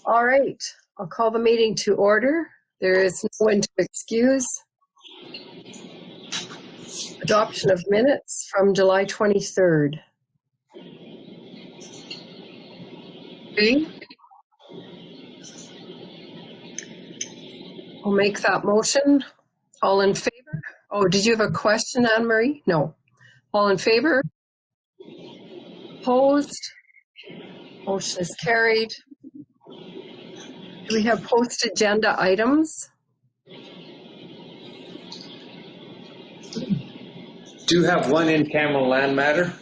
All right, I'll call the meeting to order. There is no one to excuse. Adoption of minutes from July 23rd. Okay. I'll make that motion. All in favor? Oh, did you have a question, Anne-Marie? No. All in favor? Opposed? Motion is carried. Do we have post-agenda items? Do have one in-camera land matter.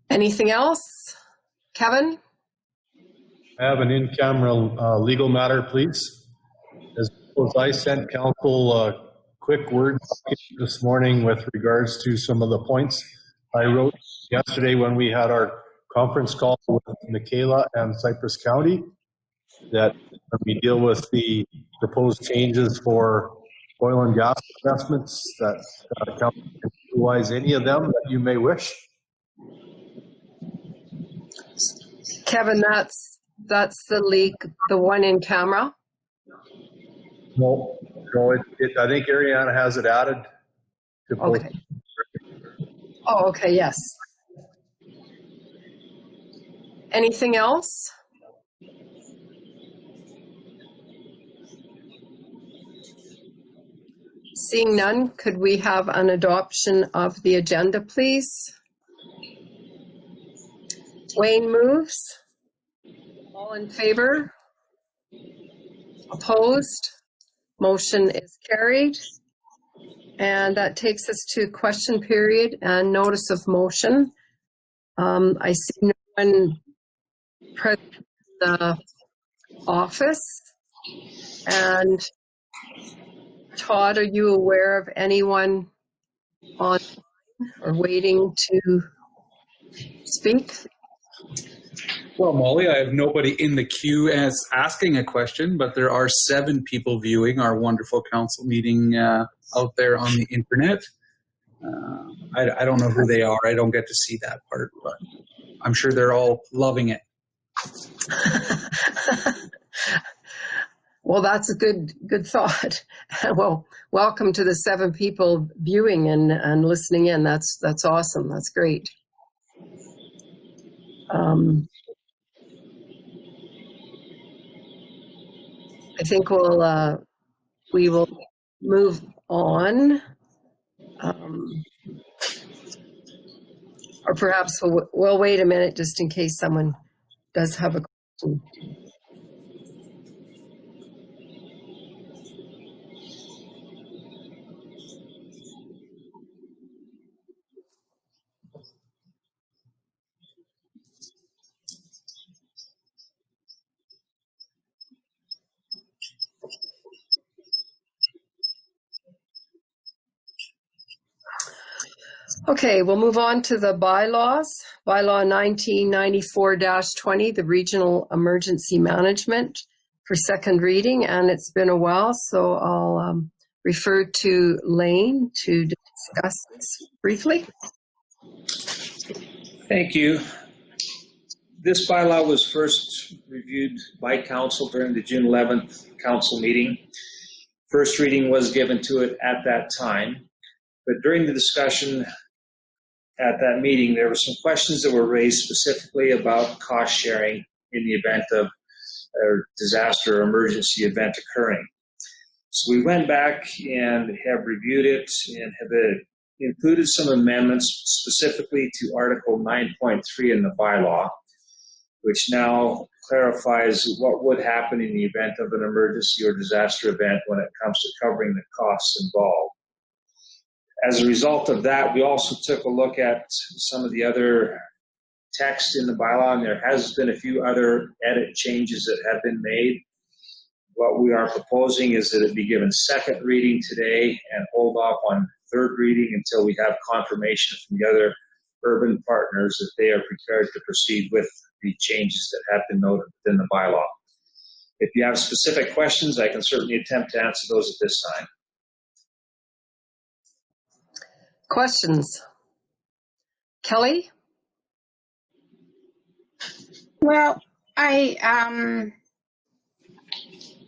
Anything else? Kevin? I have an in-camera legal matter, please. As I sent council quick word this morning with regards to some of the points I wrote yesterday when we had our conference call with Michaela and Cypress County, that we deal with the proposed changes for oil and gas investments, that council can utilize any of them that you may wish. Kevin, that's the leak, the one in camera? No, I think Ariana has it added to post. Okay. Oh, okay, yes. Anything else? Seeing none, could we have an adoption of the agenda, please? Wayne moves. All in favor? Opposed? Motion is carried. And that takes us to question period and notice of motion. I see no one present in the office. And Todd, are you aware of anyone on or waiting to speak? Well, Molly, I have nobody in the queue as asking a question, but there are 7 people viewing our wonderful council meeting out there on the internet. I don't know who they are. I don't get to see that part, but I'm sure they're all loving it. Well, that's a good thought. Well, welcome to the 7 people viewing and listening in. That's awesome. That's great. I think we will move on, or perhaps we'll wait a minute just in case someone does have a question. Okay, we'll move on to the bylaws. Bylaw 1994-20, the Regional Emergency Management, for second reading, and it's been a while, so I'll refer to Lane to discuss this briefly. Thank you. This bylaw was first reviewed by council during the June 11th council meeting. First reading was given to it at that time, but during the discussion at that meeting, there were some questions that were raised specifically about cost sharing in the event of a disaster or emergency event occurring. So we went back and have reviewed it and have included some amendments specifically to Article 9.3 in the bylaw, which now clarifies what would happen in the event of an emergency or disaster event when it comes to covering the costs involved. As a result of that, we also took a look at some of the other text in the bylaw, and there has been a few other edit changes that have been made. What we are proposing is that it be given second reading today and hold off on third reading until we have confirmation from the other urban partners that they are prepared to proceed with the changes that have been noted within the bylaw. If you have specific questions, I can certainly attempt to answer those at this time. Questions? Kelly? Well,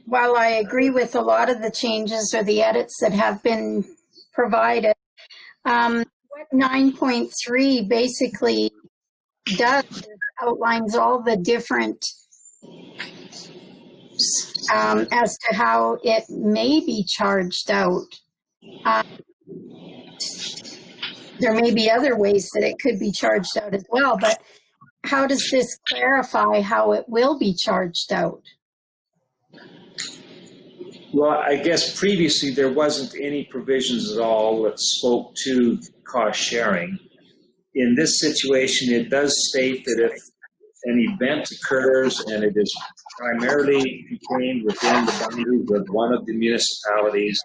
while I agree with a lot of the changes or the edits that have been provided, what 9.3 basically does is outlines all the different as to how it may be charged out. There may be other ways that it could be charged out as well, but how does this clarify how it will be charged out? Well, I guess previously there wasn't any provisions at all that spoke to cost sharing. In this situation, it does state that if an event occurs and it is primarily contained within the boundaries of one of the municipalities,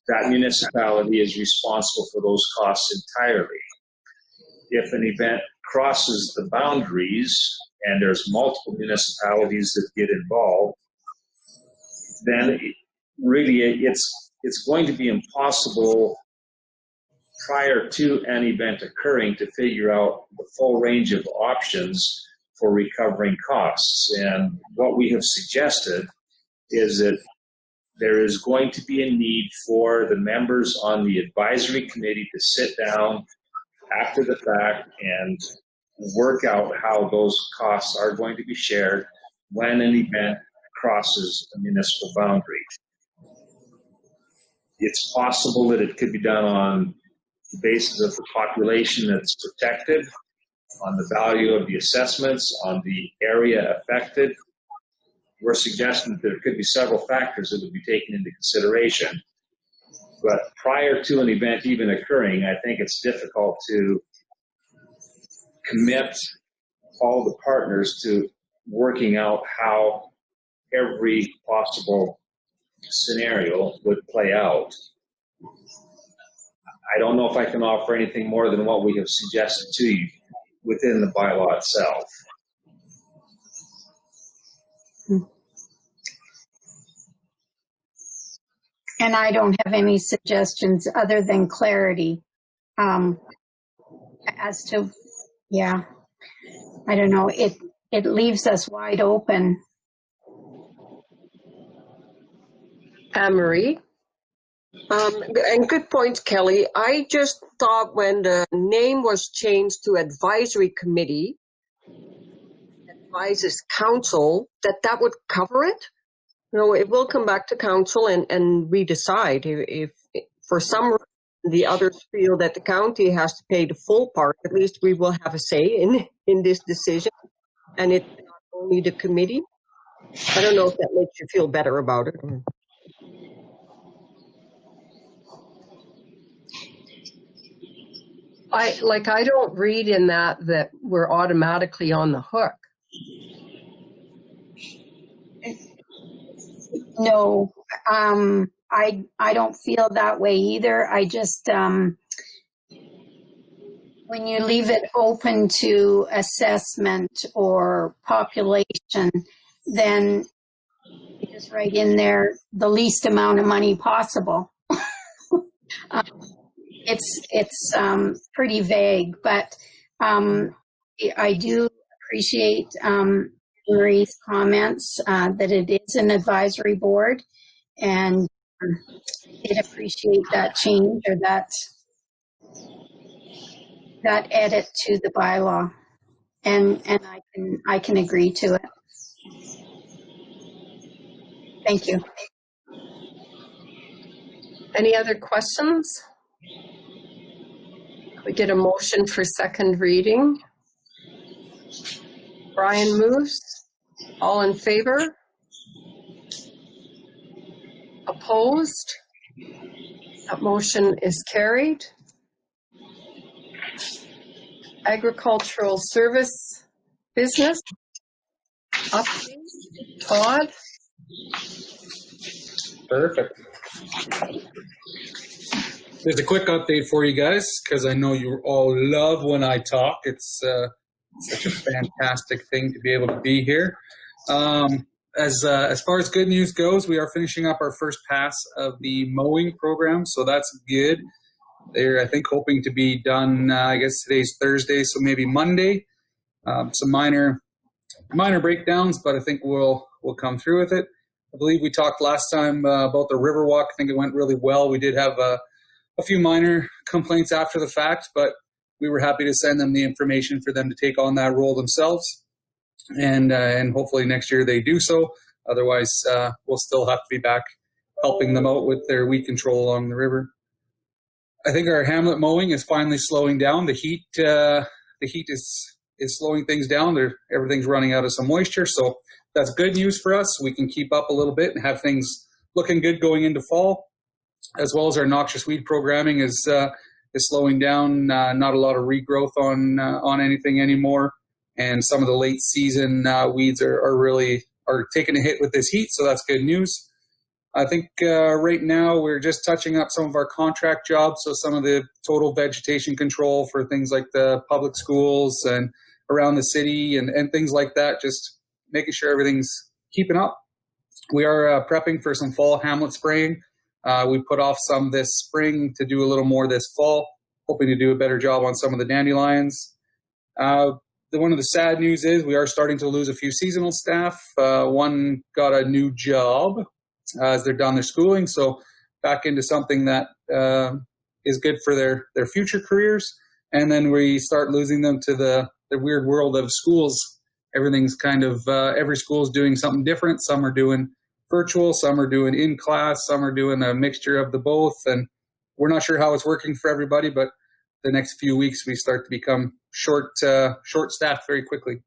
that municipality is responsible for those costs entirely. If an event crosses the boundaries and there's multiple municipalities that get involved, then really it's going to be impossible prior to an event occurring to figure out the full range of options for recovering costs. And what we have suggested is that there is going to be a need for the members on the advisory committee to sit down after the fact and work out how those costs are going to be shared when an event crosses a municipal boundary. It's possible that it could be done on the basis of the population that's protected, on the value of the assessments, on the area affected. We're suggesting that there could be several factors that would be taken into consideration. But prior to an event even occurring, I think it's difficult to commit all the partners to working out how every possible scenario would play out. I don't know if I can offer anything more than what we have suggested to you within the bylaw itself. And I don't have any suggestions other than clarity as to, yeah, I don't know, it leaves us wide open. Anne-Marie? And good point, Kelly. I just thought when the name was changed to advisory committee, advises council, that would cover it. You know, it will come back to council and we decide. If for some reason the others feel that the county has to pay the full part, at least we will have a say in this decision. And it's not only the committee. I don't know if that makes you feel better about it. I don't read in that we're automatically on the hook. No, I don't feel that way either. I just, when you leave it open to assessment or population, then you just write in there the least amount of money possible. It's pretty vague, but I do appreciate Marie's comments that it is an advisory board, and did appreciate that change or that edit to the bylaw, and I can agree to it. Thank you. Any other questions? We get a motion for second reading. Brian moves. All in favor? Opposed? That motion is carried. Agricultural service business update. Todd? Perfect. There's a quick update for you guys, because I know you all love when I talk. It's such a fantastic thing to be able to be here. As far as good news goes, we are finishing up our first pass of the mowing program, so that's good. They're, I think, hoping to be done, I guess today's Thursday, so maybe Monday. Some minor breakdowns, but I think we'll come through with it. I believe we talked last time about the Riverwalk. I think it went really well. We did have a few minor complaints after the fact, but we were happy to send them the information for them to take on that role themselves. And hopefully next year they do so. Otherwise, we'll still have to be back helping them out with their weed control along the river. I think our hamlet mowing is finally slowing down. The heat is slowing things down. Everything's running out of some moisture, so that's good news for us. We can keep up a little bit and have things looking good going into fall, as well as our noxious weed programming is slowing down. Not a lot of regrowth on anything anymore, and some of the late season weeds are taking a hit with this heat, so that's good news. I think right now we're just touching up some of our contract jobs, so some of the total vegetation control for things like the public schools and around the city and things like that, just making sure everything's keeping up. We are prepping for some fall hamlet spraying. We put off some this spring to do a little more this fall, hoping to do a better job on some of the dandelions. One of the sad news is we are starting to lose a few seasonal staff. One got a new job as they're done their schooling, so back into something that is good for their future careers. And then we start losing them to the weird world of schools. Everything's kind of, every school is doing something different. Some are doing virtual, some are doing in class, some are doing a mixture of the both. And we're not sure how it's working for everybody, but the next few weeks we start to become short-staffed very quickly.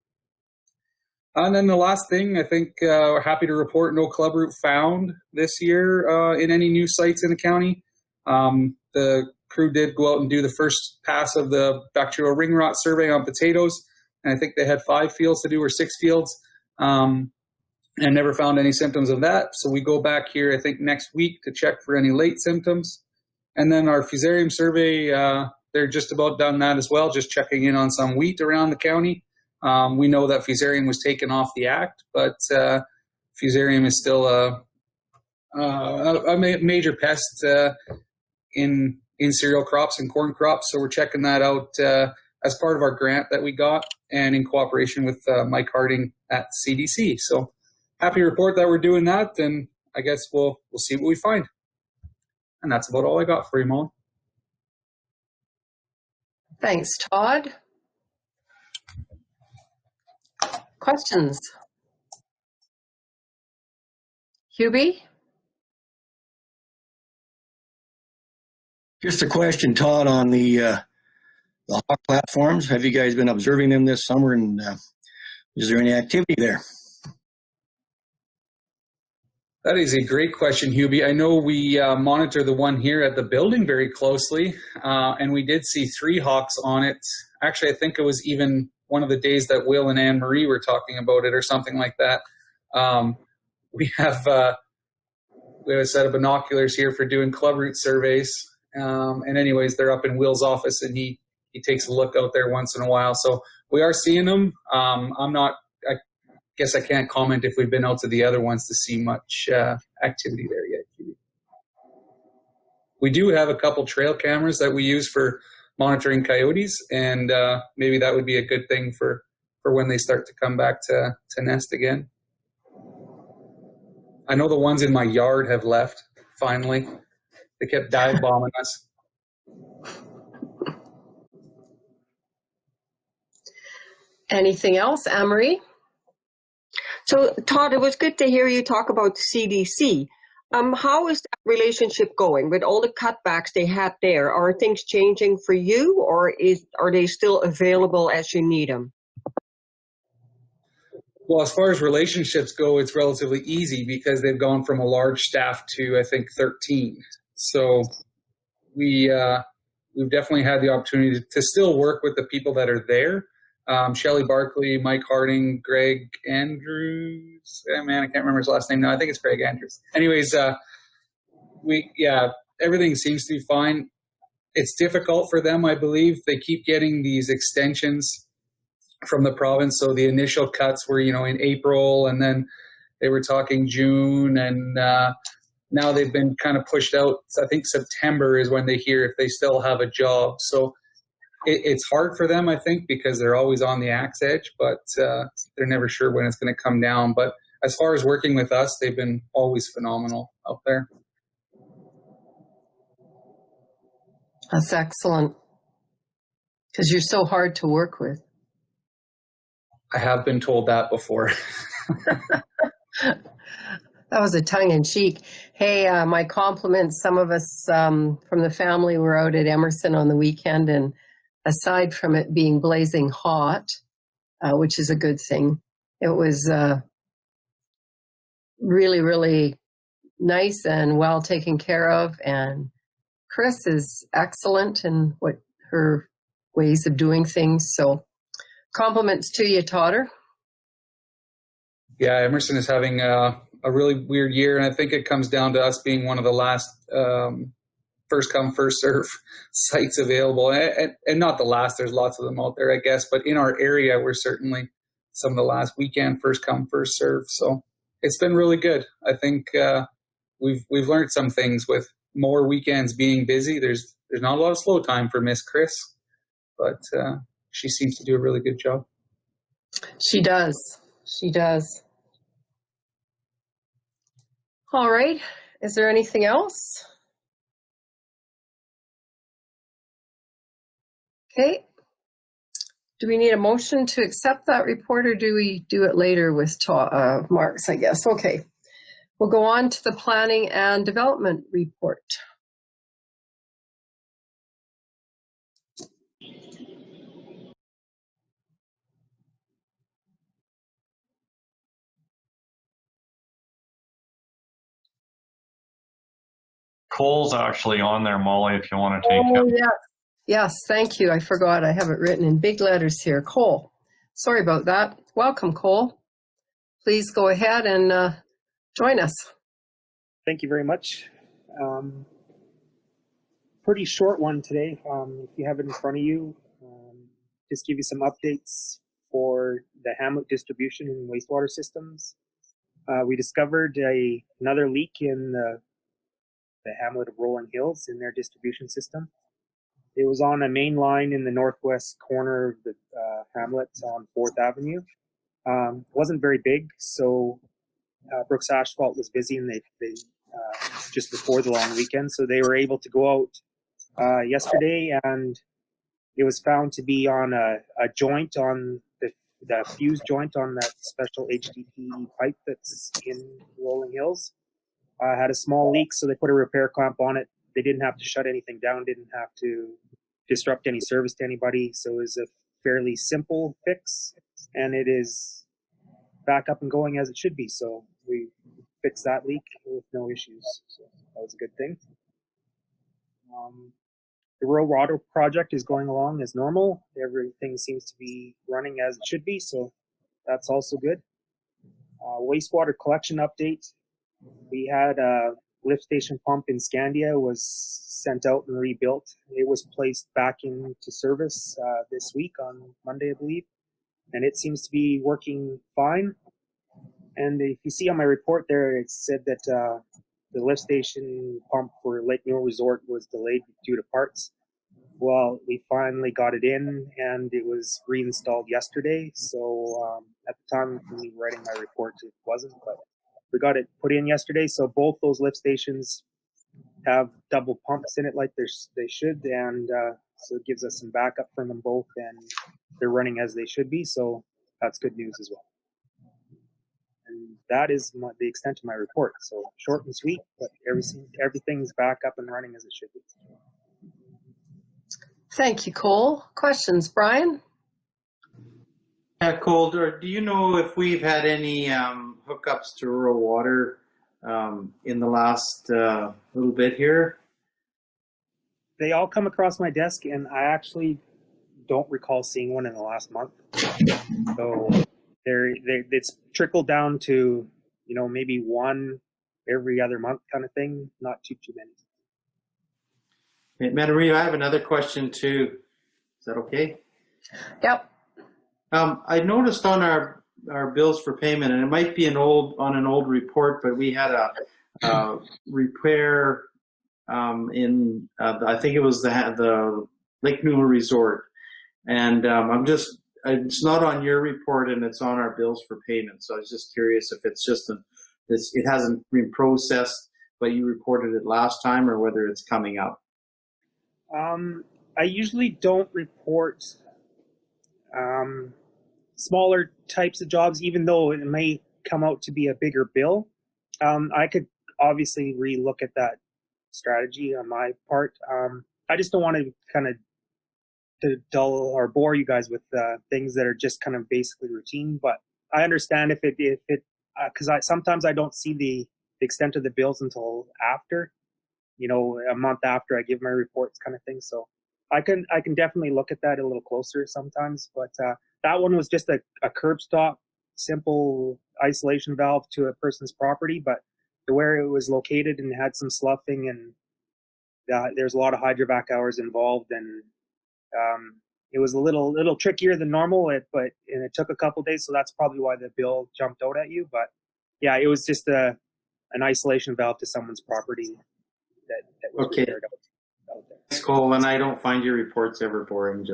And then the last thing, I think we're happy to report no club root found this year in any new sites in the county. The crew did go out and do the first pass of the bacterial ring rot survey on potatoes, and I think they had 5 fields to do, or 6 fields, and never found any symptoms of that. So we go back here, I think, next week to check for any late symptoms. And then our fusarium survey, they're just about done that as well, just checking in on some wheat around the county. We know that fusarium was taken off the act, but fusarium is still a major pest in cereal crops and corn crops. So we're checking that out as part of our grant that we got, and in cooperation with Mike Harding at CDC. So happy to report that we're doing that, and I guess we'll see what we find. And that's about all I got for you, Molly. Thanks, Todd. Questions? Hubie? Just a question, Todd, on the hawk platforms. Have you guys been observing them this summer, and is there any activity there? That is a great question, Hubie. I know we monitor the one here at the building very closely, and we did see 3 hawks on it. Actually, I think it was even one of the days that Will and Anne-Marie were talking about it or something like that. We have a set of binoculars here for doing club root surveys. And anyways, they're up in Will's office, and he takes a look out there once in a while. So we are seeing them. I guess I can't comment if we've been out to the other ones to see much activity there yet. We do have a couple trail cameras that we use for monitoring coyotes, and maybe that would be a good thing for when they start to come back to nest again. I know the ones in my yard have left, finally. They kept dive bombing us. Anything else, Anne-Marie? So, Todd, it was good to hear you talk about CDC. How is that relationship going with all the cutbacks they had there? Are things changing for you, or are they still available as you need them? Well, as far as relationships go, it's relatively easy because they've gone from a large staff to, I think, 13. So we've definitely had the opportunity to still work with the people that are there. Shelley Barkley, Mike Harding, Greg Andrews. I can't remember his last name now. I think it's Greg Andrews. Anyways, everything seems to be fine. It's difficult for them, I believe. They keep getting these extensions from the province. So the initial cuts were, in April, and then they were talking June, and now they've been kind of pushed out. I think September is when they hear if they still have a job. So it's hard for them, I think, because they're always on the axe edge, but they're never sure when it's going to come down. But as far as working with us, they've been always phenomenal out there. That's excellent. Because you're so hard to work with. I have been told that before. That was a tongue-in-cheek. Hey, my compliments. Some of us from the family were out at Emerson on the weekend, and aside from it being blazing hot, which is a good thing, it was really, really nice and well taken care of. And Chris is excellent in what her ways of doing things. So compliments to you, Totter. Yeah, Emerson is having a really weird year, and I think it comes down to us being one of the last first come, first serve sites available. And not the last, there's lots of them out there, I guess, but in our area, we're certainly some of the last weekend, first come, first serve. So it's been really good. I think we've learned some things with more weekends being busy. There's not a lot of slow time for Miss Chris, but she seems to do a really good job. She does. She does. All right. Is there anything else? Okay. Do we need a motion to accept that report, or do we do it later with Marks, I guess? Okay. We'll go on to the planning and development report. Cole's actually on there, Molly, if you want to take him. Yeah. Yes, thank you. I forgot. I have it written in big letters here. Cole. Sorry about that. Welcome, Cole. Please go ahead and join us. Thank you very much. Pretty short one today. If you have it in front of you, just give you some updates for the Hamlet distribution and wastewater systems. We discovered another leak in the hamlet of Rolling Hills in their distribution system. It was on a main line in the northwest corner of the hamlet on 4th Avenue. Wasn't very big, so Brooks Asphalt was busy, and they just before the long weekend, so they were able to go out yesterday, and it was found to be on a joint on the fuse joint on that special HDPE pipe that's in Rolling Hills. Had a small leak, so they put a repair clamp on it. They didn't have to shut anything down, didn't have to disrupt any service to anybody, so it was a fairly simple fix, and it is back up and going as it should be. So we fixed that leak with no issues, so that was a good thing. The rural water project is going along as normal. Everything seems to be running as it should be, so that's also good. Wastewater collection update. We had a lift station pump in Scandia was sent out and rebuilt. It was placed back into service this week on Monday, I believe, and it seems to be working fine. And if you see on my report there, it said that the lift station pump for Lake Newell Resort was delayed due to parts. Well, we finally got it in, and it was reinstalled yesterday. So at the time of me writing my report, it wasn't, but we got it put in yesterday. So both those lift stations have double pumps in it like they should, and so it gives us some backup from them both, and they're running as they should be. So that's good news as well. And that is the extent of my report. So short and sweet, but everything's back up and running as it should be. Thank you, Cole. Questions, Brian? Yeah, Cole, do you know if we've had any hookups to rural water in the last little bit here? They all come across my desk, and I actually don't recall seeing one in the last month. So it's trickled down to, maybe one every other month kind of thing, not too many. Madam Maria, I have another question too. Is that okay? Yep. I noticed on our bills for payment, and it might be on an old report, but we had a repair in I think it was the Lake Newell Resort, and it's not on your report and it's on our bills for payment. So I was just curious if it's just it hasn't been processed, but you reported it last time, or whether it's coming up. I usually don't report smaller types of jobs, even though it may come out to be a bigger bill. I could obviously re-look at that strategy on my part. I just don't want to kind of dull or bore you guys with things that are just kind of basically routine. But I understand if it because sometimes I don't see the extent of the bills until after, a month after I give my reports, kind of thing. So I can definitely look at that a little closer sometimes. But that one was just a curb stop, simple isolation valve to a person's property, but where it was located and had some sloughing, and there's a lot of hydrovac hours involved, and it was a little trickier than normal, and it took a couple days, so that's probably why the bill jumped out at you. But yeah, it was just an isolation valve to someone's property that was repaired out there. Thanks, Cole, and I don't find your reports ever boring.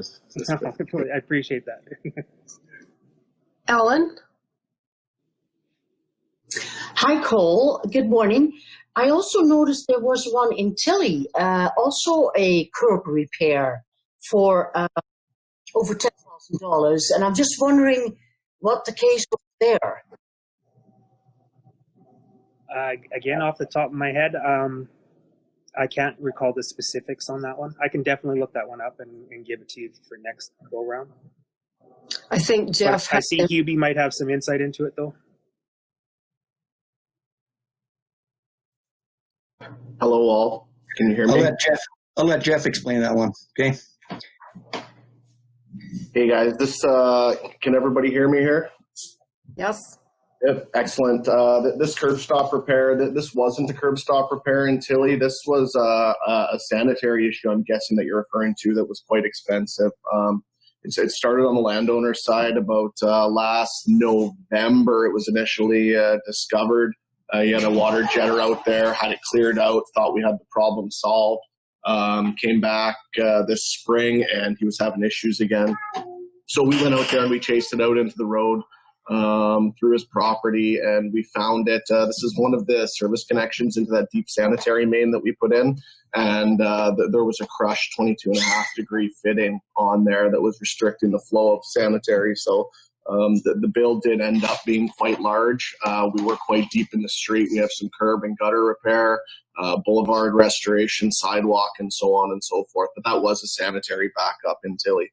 I appreciate that. Ellen? Hi, Cole. Good morning. I also noticed there was one in Tilly, also a curb repair for over $10,000, and I'm just wondering what the case was there. Again, off the top of my head, I can't recall the specifics on that one. I can definitely look that one up and give it to you for next go round. I think Jeff. I see Hubie might have some insight into it, though. Hello, all. Can you hear me? I'll let Jeff explain that one. Okay. Hey guys, can everybody hear me here? Yes. Yep, excellent. This curb stop repair, this wasn't a curb stop repair in Tilly. This was a sanitary issue, I'm guessing, that you're referring to, that was quite expensive. It started on the landowner's side about last November. It was initially discovered. You had a water jetter out there, had it cleared out, thought we had the problem solved. Came back this spring and he was having issues again. So we went out there and we chased it out into the road through his property, and we found it. This is one of the service connections into that deep sanitary main that we put in, and there was a crushed 22.5-degree fitting on there that was restricting the flow of sanitary. So the bill did end up being quite large. We were quite deep in the street. We have some curb and gutter repair, boulevard restoration, sidewalk, and so on and so forth. But that was a sanitary backup in Tilly.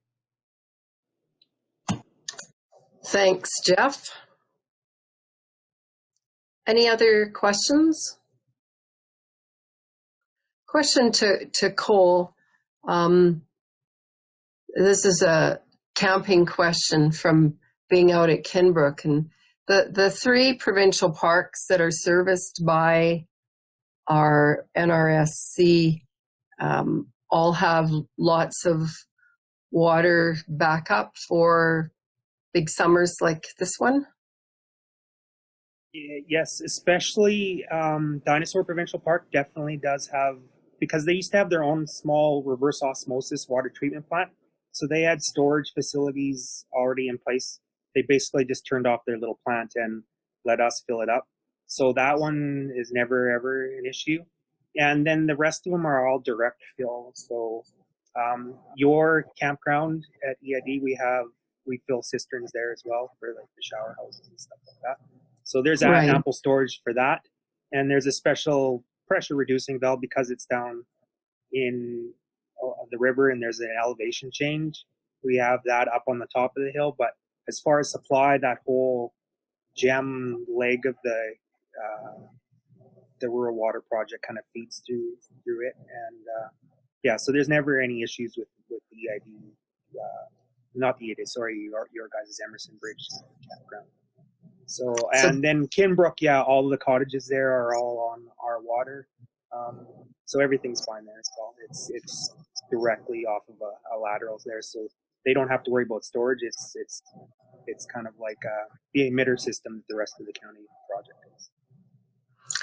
Thanks, Jeff. Any other questions? Question to Cole. This is a camping question from being out at Kinbrook, and the 3 provincial parks that are serviced by our NRSC all have lots of water backup for big summers like this one. Yes, especially Dinosaur Provincial Park definitely does have, because they used to have their own small reverse osmosis water treatment plant. So they had storage facilities already in place. They basically just turned off their little plant and let us fill it up. So that one is never, ever an issue. And then the rest of them are all direct fill. So your campground at EID, we fill cisterns there as well for like the shower houses and stuff like that. So there's ample storage for that. And there's a special pressure reducing valve because it's down in the river and there's an elevation change. We have that up on the top of the hill. But as far as supply, that whole gem leg of the rural water project kind of feeds through it. And so there's never any issues with the EID, not the EID, sorry, your guys' Emerson Bridge campground. So then Kinbrook, all of the cottages there are all on our water. So everything's fine there as well. It's directly off of a lateral there, so they don't have to worry about storage. It's kind of like the emitter system that the rest of the county project is.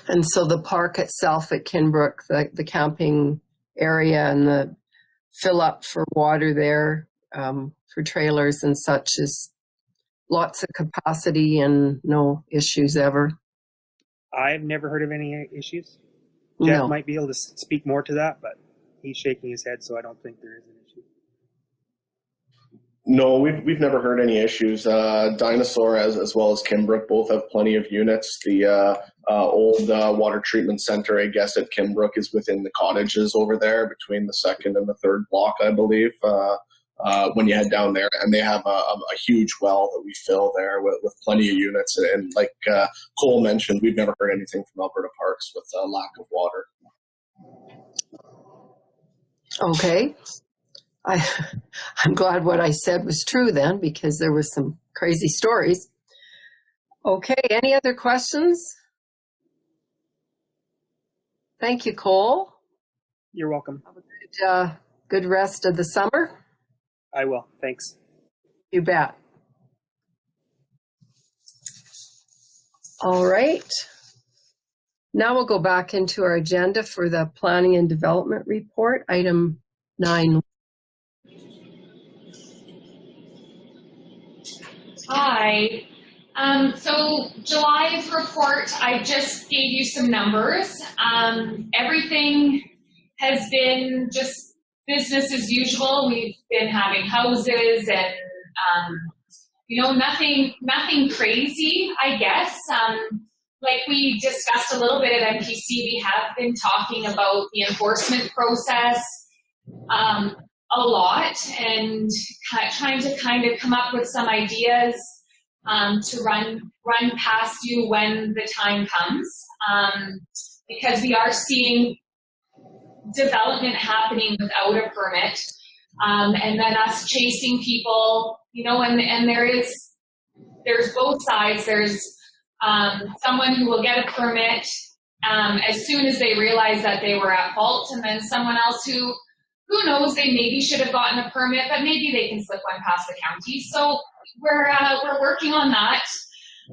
And so the park itself at Kinbrook, the camping area and the fill up for water there for trailers and such is lots of capacity and no issues ever. I've never heard of any issues. Jeff might be able to speak more to that, but he's shaking his head, so I don't think there is an issue. No, we've never heard any issues. Dinosaur as well as Kinbrook both have plenty of units. The old water treatment center, I guess, at Kinbrook is within the cottages over there between the second and the third block, I believe, when you head down there. And they have a huge well that we fill there with plenty of units. And like Cole mentioned, we've never heard anything from Alberta Parks with lack of water. Okay. I'm glad what I said was true then, because there were some crazy stories. Okay, any other questions? Thank you, Cole. You're welcome. Have a good rest of the summer. I will. Thanks. You bet. All right. Now we'll go back into our agenda for the Planning and Development Report, item 9. Hi. So July's report, I just gave you some numbers. Everything has been just business as usual. We've been having houses and, nothing crazy, I guess. Like we discussed a little bit at MPC, we have been talking about the enforcement process a lot and trying to kind of come up with some ideas to run past you when the time comes, because we are seeing development happening without a permit, and then us chasing people, and there's both sides. There's someone who will get a permit as soon as they realize that they were at fault, and then someone else who knows, they maybe should have gotten a permit, but maybe they can slip one past the county. So we're working on that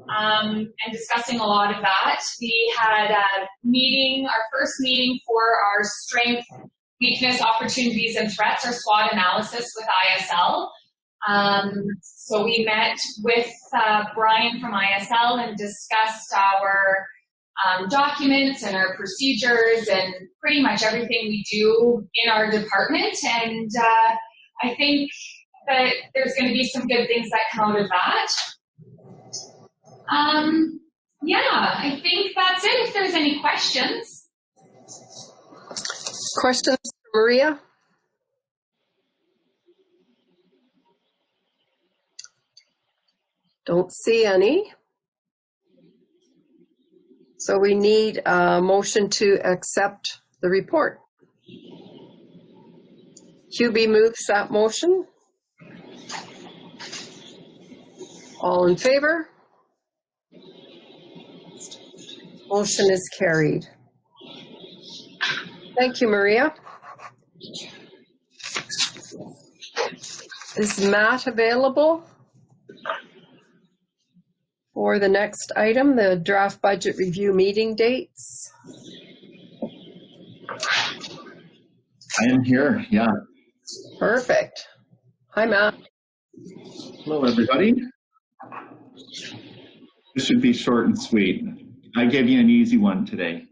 and discussing a lot of that. We had a meeting, our first meeting for our strength, weakness, opportunities, and threats, our SWOT analysis with ISL. So we met with Brian from ISL and discussed our documents and our procedures and pretty much everything we do in our department. And I think that there's going to be some good things that come out of that. Yeah, I think that's it. If there's any questions. Questions, Maria? Don't see any. So we need a motion to accept the report. QB moves that motion. All in favor? Motion is carried. Thank you, Maria. Is Matt available for the next item, the draft budget review meeting dates? I am here, yeah. Perfect. Hi, Matt. Hello, everybody. This should be short and sweet. I gave you an easy one today.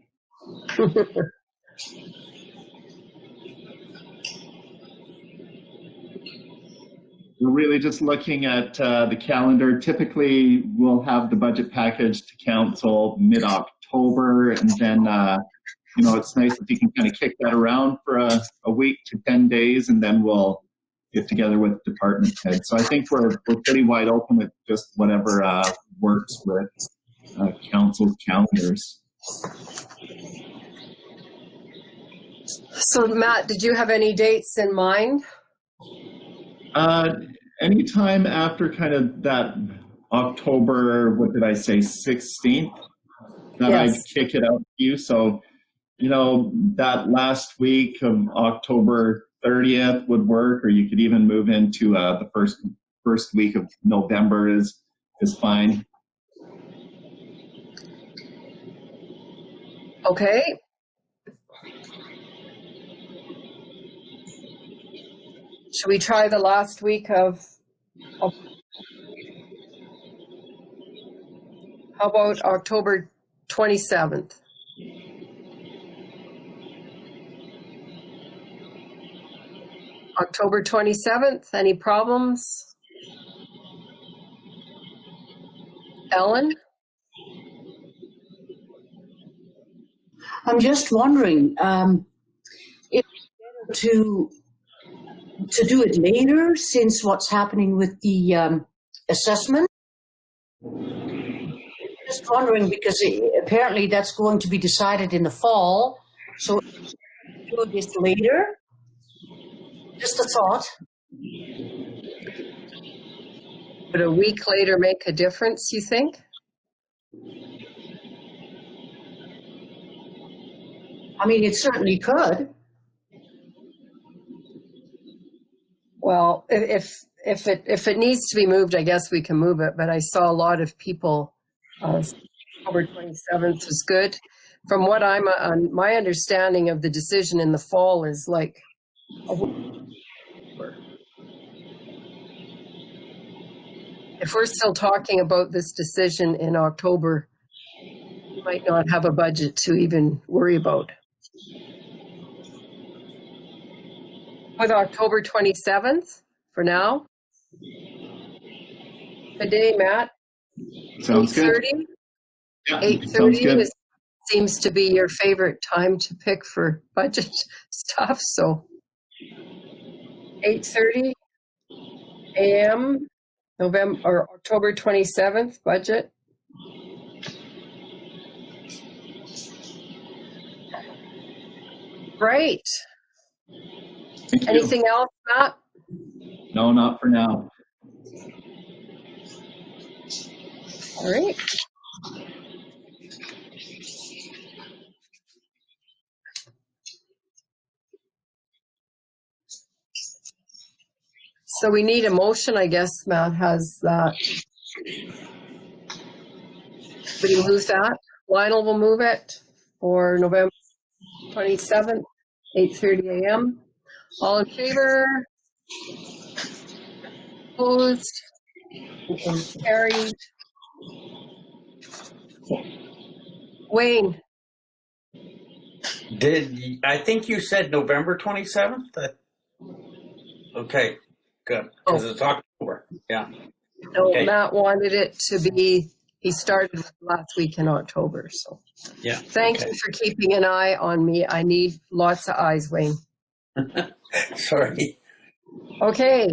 We're really just looking at the calendar. Typically, we'll have the budget package to council mid-October, and then, it's nice if you can kind of kick that around for a week to 10 days, and then we'll get together with department heads. So I think we're pretty wide open with just whatever works with council's calendars. So, Matt, did you have any dates in mind? Anytime after kind of that October, what did I say, 16th, that Yes. I'd kick it out to you. So, that last week of October 30th would work, or you could even move into the first week of November is fine. Okay. Should we try the last week of how about October 27th? October 27th, any problems? Ellen? I'm just wondering if it's better to do it later, since what's happening with the assessment. Just wondering, because apparently that's going to be decided in the fall. So do this later. Just a thought. Would a week later make a difference, you think? I mean, it certainly could. Well, if it needs to be moved, I guess we can move it. But I saw a lot of people. October 27th is good. From what my understanding of the decision in the fall is like a week. If we're still talking about this decision in October, we might not have a budget to even worry about. With October 27th for now. Good day, Matt. Sounds good. 8:30? Yeah, 8:30 seems to be your favorite time to pick for budget stuff. So 8:30 a.m. November or October 27th budget. Great. Anything else, Matt? No, not for now. All right. So we need a motion, I guess. Matt has that. Would he move that? Lionel will move it for November 27th, 8:30 a.m. All in favor? Opposed? Carried. Wayne? I think you said November 27th? Okay, good, because it's October, yeah. No, Okay. Matt wanted it to be, he started last week in October, so. Yeah. Thank you for keeping an eye on me. I need lots of eyes, Wayne. Sorry. Okay,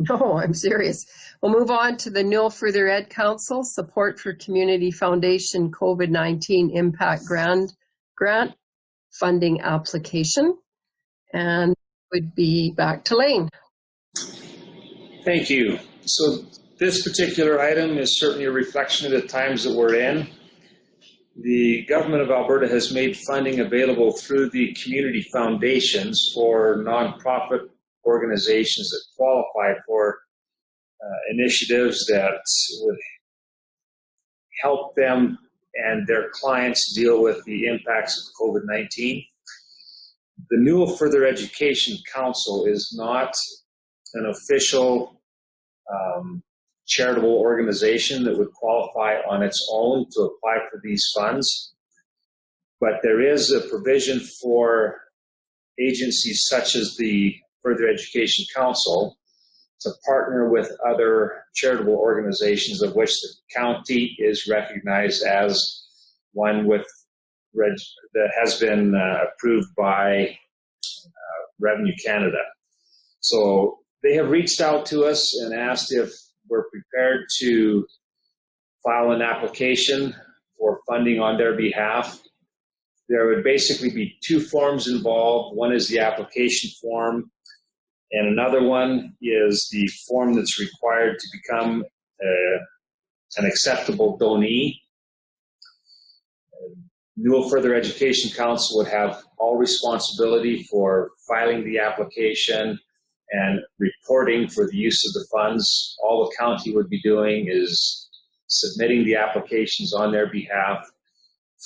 no, I'm serious. We'll move on to the Newell Further Ed Council, Support for Community Foundation COVID-19 Impact Grant Funding Application. And would be back to Lane. Thank you. So this particular item is certainly a reflection of the times that we're in. The government of Alberta has made funding available through the community foundations for nonprofit organizations that qualify for initiatives that would help them and their clients deal with the impacts of COVID-19. The Newell Further Education Council is not an official charitable organization that would qualify on its own to apply for these funds. But there is a provision for agencies such as the Further Education Council to partner with other charitable organizations, of which the county is recognized as one with that has been approved by Revenue Canada. So they have reached out to us and asked if we're prepared to file an application for funding on their behalf. There would basically be two forms involved. One is the application form, and another one is the form that's required to become an acceptable donee. Newell Further Education Council would have all responsibility for filing the application and reporting for the use of the funds. All the county would be doing is submitting the applications on their behalf.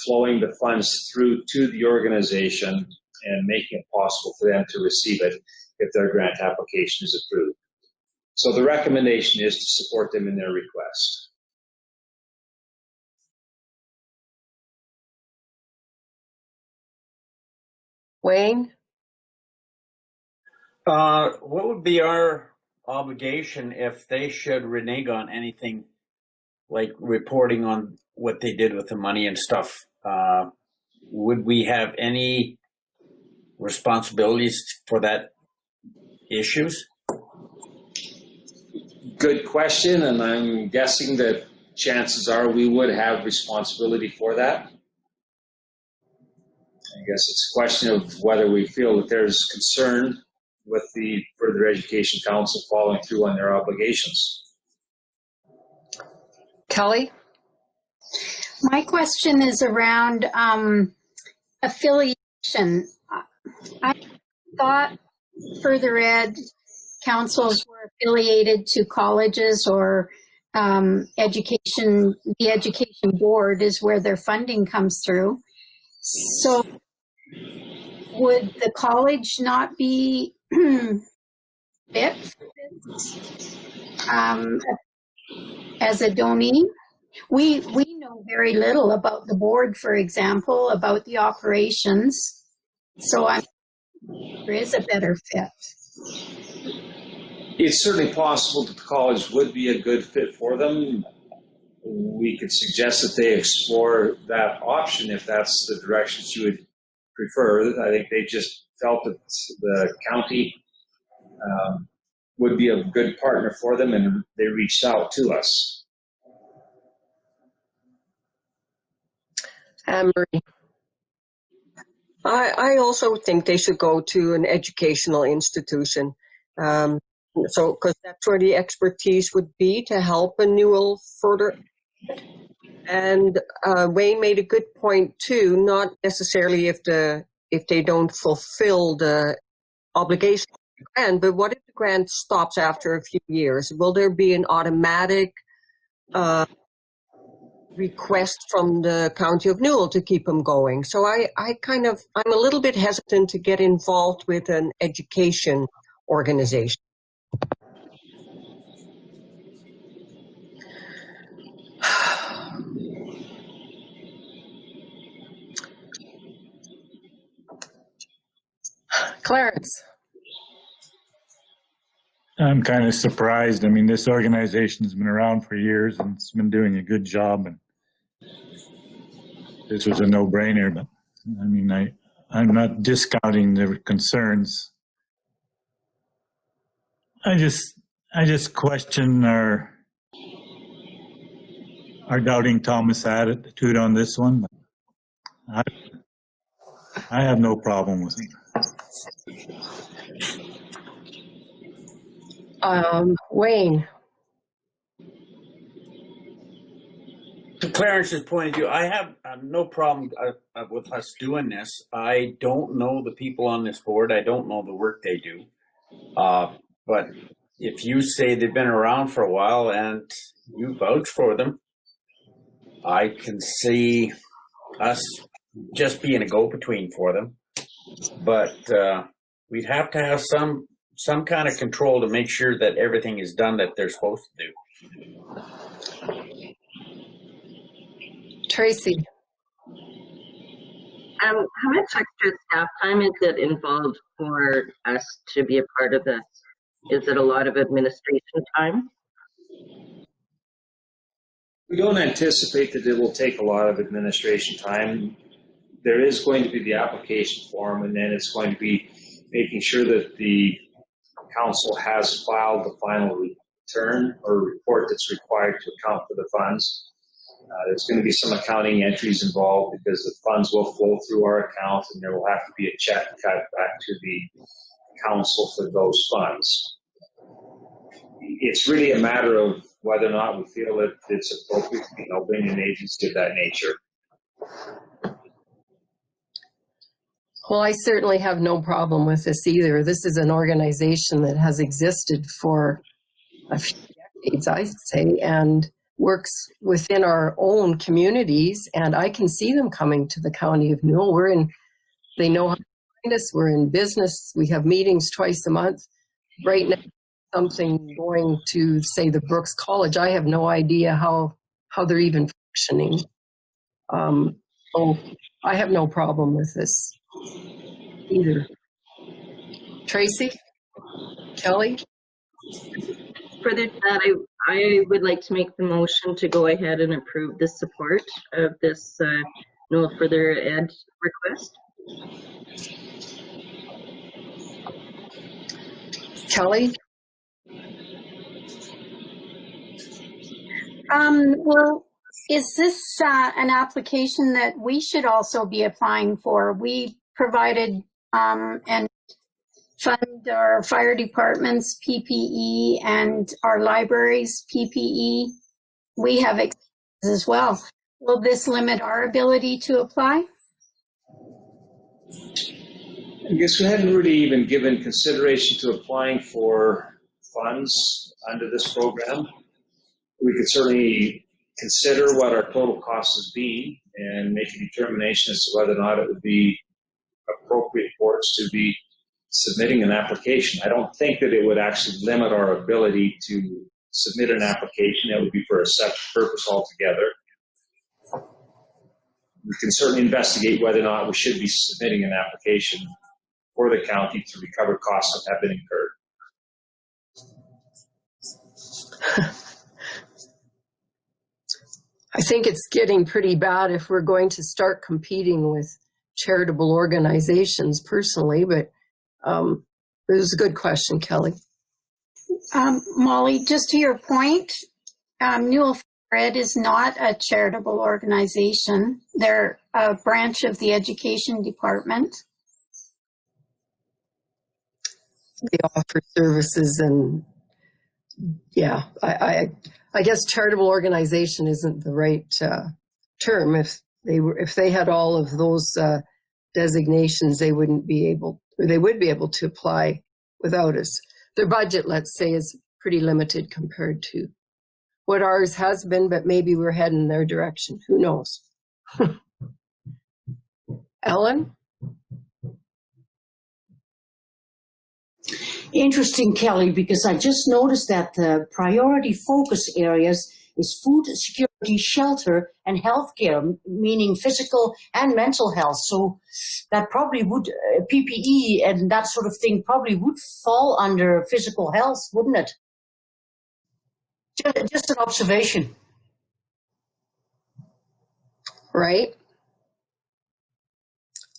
flowing the funds through to the organization and making it possible for them to receive it if their grant application is approved. So the recommendation is to support them in their request. Wayne? What would be our obligation if they should renege on anything, like reporting on what they did with the money and stuff? Would we have any responsibilities for that issues? Good question, and I'm guessing that chances are we would have responsibility for that. I guess it's a question of whether we feel that there's concern with the Further Education Council following through on their obligations. Kelly? My question is around affiliation. I thought further ed councils were affiliated to colleges or education. The education board is where their funding comes through. So would the college not be fit for this as a donee? We know very little about the board, for example, about the operations. So there is a better fit. It's certainly possible that the college would be a good fit for them. We could suggest that they explore that option if that's the direction you would prefer. I think they just felt that the county would be a good partner for them, and they reached out to us. Anne-Marie? I also think they should go to an educational institution. So, because that's where the expertise would be to help a Newell further. And Wayne made a good point too. Not necessarily if they don't fulfill the obligation of the grant, but what if the grant stops after a few years? Will there be an automatic request from the County of Newell to keep them going? So I'm a little bit hesitant to get involved with an education organization. Clarence? I'm kind of surprised. I mean, this organization has been around for years and it's been doing a good job. And this was a no-brainer, but I mean, I'm not discounting the concerns. I just question our doubting Thomas attitude on this one. I have no problem with it. Wayne? To Clarence's point of view, I have no problem with us doing this. I don't know the people on this board. I don't know the work they do. But if you say they've been around for a while and you vouch for them, I can see us just being a go-between for them. But we'd have to have some kind of control to make sure that everything is done that they're supposed to do. Tracy? How much extra staff time is it involved for us to be a part of this? Is it a lot of administration time? We don't anticipate that it will take a lot of administration time. There is going to be the application form, and then it's going to be making sure that the council has filed the final return or report that's required to account for the funds. There's going to be some accounting entries involved because the funds will flow through our account, and there will have to be a check cut back to the council for those funds. It's really a matter of whether or not we feel that it's appropriate to bring an agency of that nature. Well, I certainly have no problem with this either. This is an organization that has existed for a few decades, I'd say, and works within our own communities, and I can see them coming to the County of Newell. They know how to find us. We're in business. We have meetings twice a month. Right now, something going to, say, the Brooks College. I have no idea how they're even functioning. So I have no problem with this either. Tracy? Kelly? Further to that, I would like to make the motion to go ahead and approve the support of this no further ed request. Kelly? Well, is this an application that we should also be applying for? We provided and fund our fire department's PPE and our library's PPE. We have expenses as well. Will this limit our ability to apply? I guess we hadn't really even given consideration to applying for funds under this program. We could certainly consider what our total cost would be and make a determination as to whether or not it would be appropriate for us to be submitting an application. I don't think that it would actually limit our ability to submit an application. That would be for a separate purpose altogether. We can certainly investigate whether or not we should be submitting an application for the county to recover costs that have been incurred. I think it's getting pretty bad if we're going to start competing with charitable organizations personally, but it was a good question, Kelly. Molly, just to your point, Newell Ed is not a charitable organization. They're a branch of the education department. They offer services, and yeah, I guess charitable organization isn't the right term. If they had all of those designations, they wouldn't be able, or they would be able to apply without us. Their budget, let's say, is pretty limited compared to what ours has been, but maybe we're heading in their direction. Who knows? Ellen? Interesting, Kelly, because I just noticed that the priority focus areas is food security, shelter, and healthcare, meaning physical and mental health. So that probably would, PPE and that sort of thing probably would fall under physical health, wouldn't it? Just an observation. Right.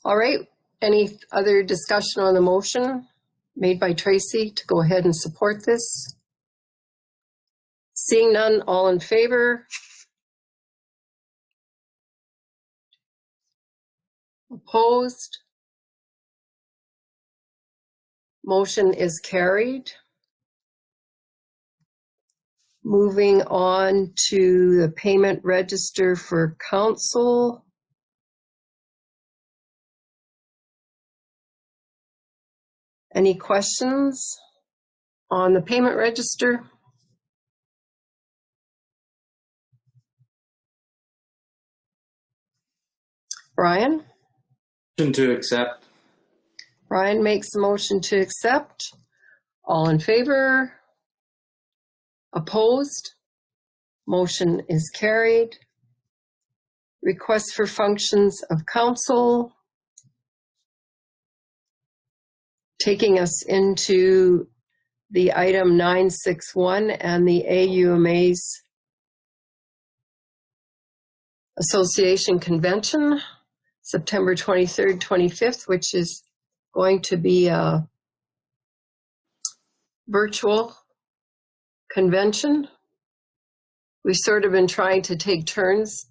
All right. Any other discussion on the motion made by Tracy to go ahead and support this? Seeing none, all in favor? Opposed? Motion is carried. Moving on to the payment register for council. Any questions on the payment register? Brian? Motion to accept. Brian makes a motion to accept. All in favor? Opposed? Motion is carried. Request for functions of council. Taking us into the item 961 and the AUMA's Association Convention, September 23rd, 25th, which is going to be a virtual convention. We've sort of been trying to take turns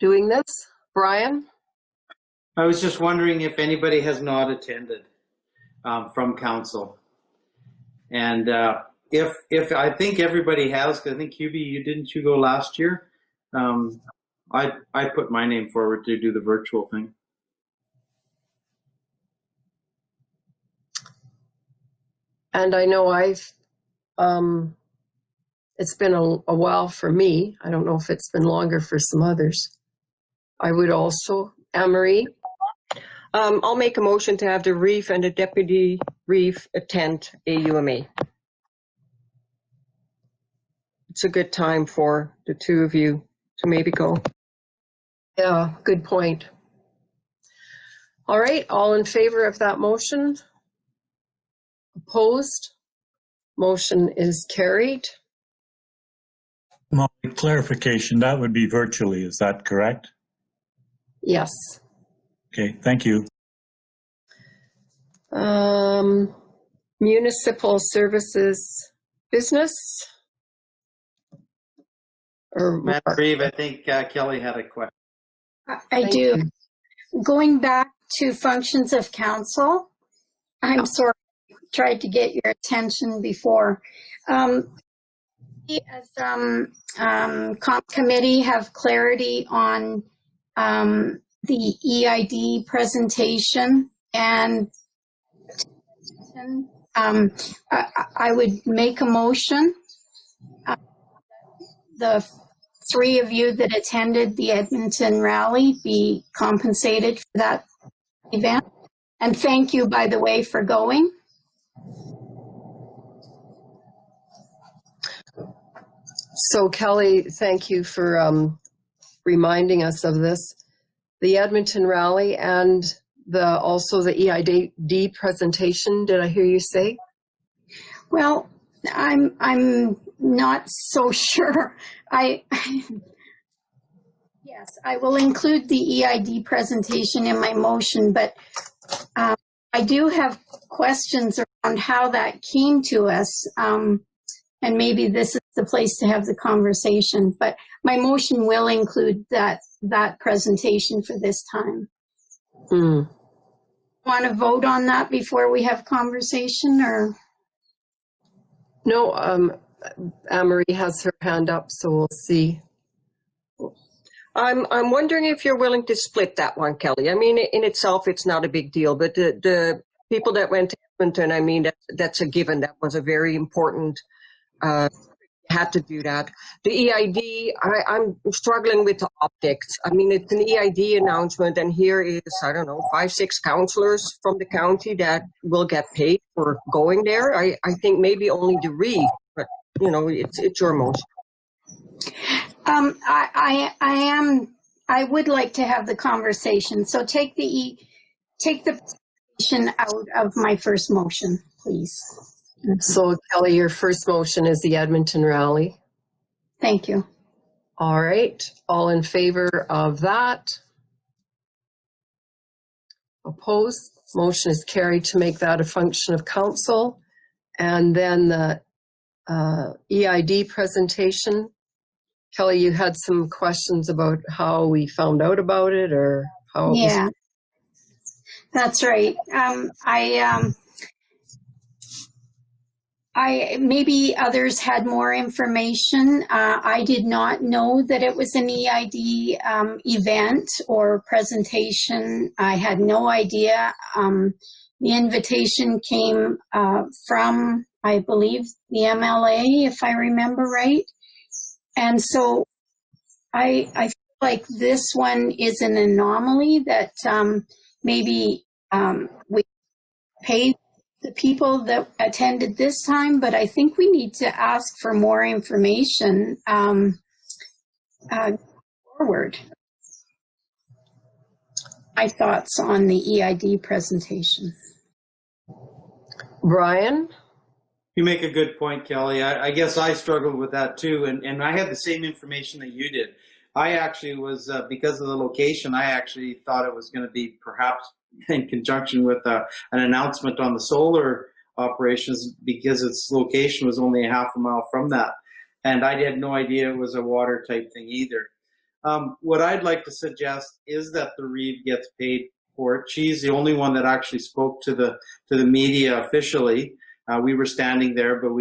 doing this. Brian? I was just wondering if anybody has not attended from council. And if I think everybody has, because I think QB, didn't you go last year? I put my name forward to do the virtual thing. And I know I've It's been a while for me. I don't know if it's been longer for some others. I would also, Anne-Marie? I'll make a motion to have the reef and the deputy reef attend AUMA. It's a good time for the two of you to maybe go. Yeah, good point. All right, all in favor of that motion? Opposed? Motion is carried. Clarification, that would be virtually, is that correct? Yes. Okay, thank you. Municipal services business? Or Madam Reeve, I think Kelly had a question. I do. Going back to functions of council, I'm sorry, I tried to get your attention before. We as comp committee have clarity on the EID presentation, and I would make a motion. The three of you that attended the Edmonton rally be compensated for that event. And thank you, by the way, for going. So Kelly, thank you for reminding us of this. The Edmonton rally and also the EID presentation, did I hear you say? Well, I'm not so sure. Yes, I will include the EID presentation in my motion, but I do have questions around how that came to us, and maybe this is the place to have the conversation, but my motion will include that presentation for this time. Want to vote on that before we have conversation, or? No, Anne-Marie has her hand up, so we'll see. I'm wondering if you're willing to split that one, Kelly. I mean, in itself, it's not a big deal, but the people that went to Edmonton, I mean, that's a given. That was a very important, had to do that. The EID, I'm struggling with the optics. I mean, it's an EID announcement, and here is, I don't know, 5-6 councillors from the county that will get paid for going there. I think maybe only the reef, but, you know, it's your motion. I would like to have the conversation. So take the presentation out of my first motion, please. So Kelly, your first motion is the Edmonton rally. Thank you. All right, all in favor of that? Opposed? Motion is carried to make that a function of council. And then the EID presentation. Kelly, you had some questions about how we found out about it, or how it yeah, was. That's right. Maybe others had more information. I did not know that it was an EID event or presentation. I had no idea. The invitation came from, I believe, the MLA, if I remember right. And so I feel like this one is an anomaly that maybe we paid the people that attended this time, but I think we need to ask for more information forward. My thoughts on the EID presentation. Brian? You make a good point, Kelly. I guess I struggled with that too, and I had the same information that you did. I actually was, because of the location, I actually thought it was going to be perhaps in conjunction with an announcement on the solar operations, because its location was only a half a mile from that. And I had no idea it was a water type thing either. What I'd like to suggest is that the Reeve gets paid for it. She's the only one that actually spoke to the media officially. We were standing there, but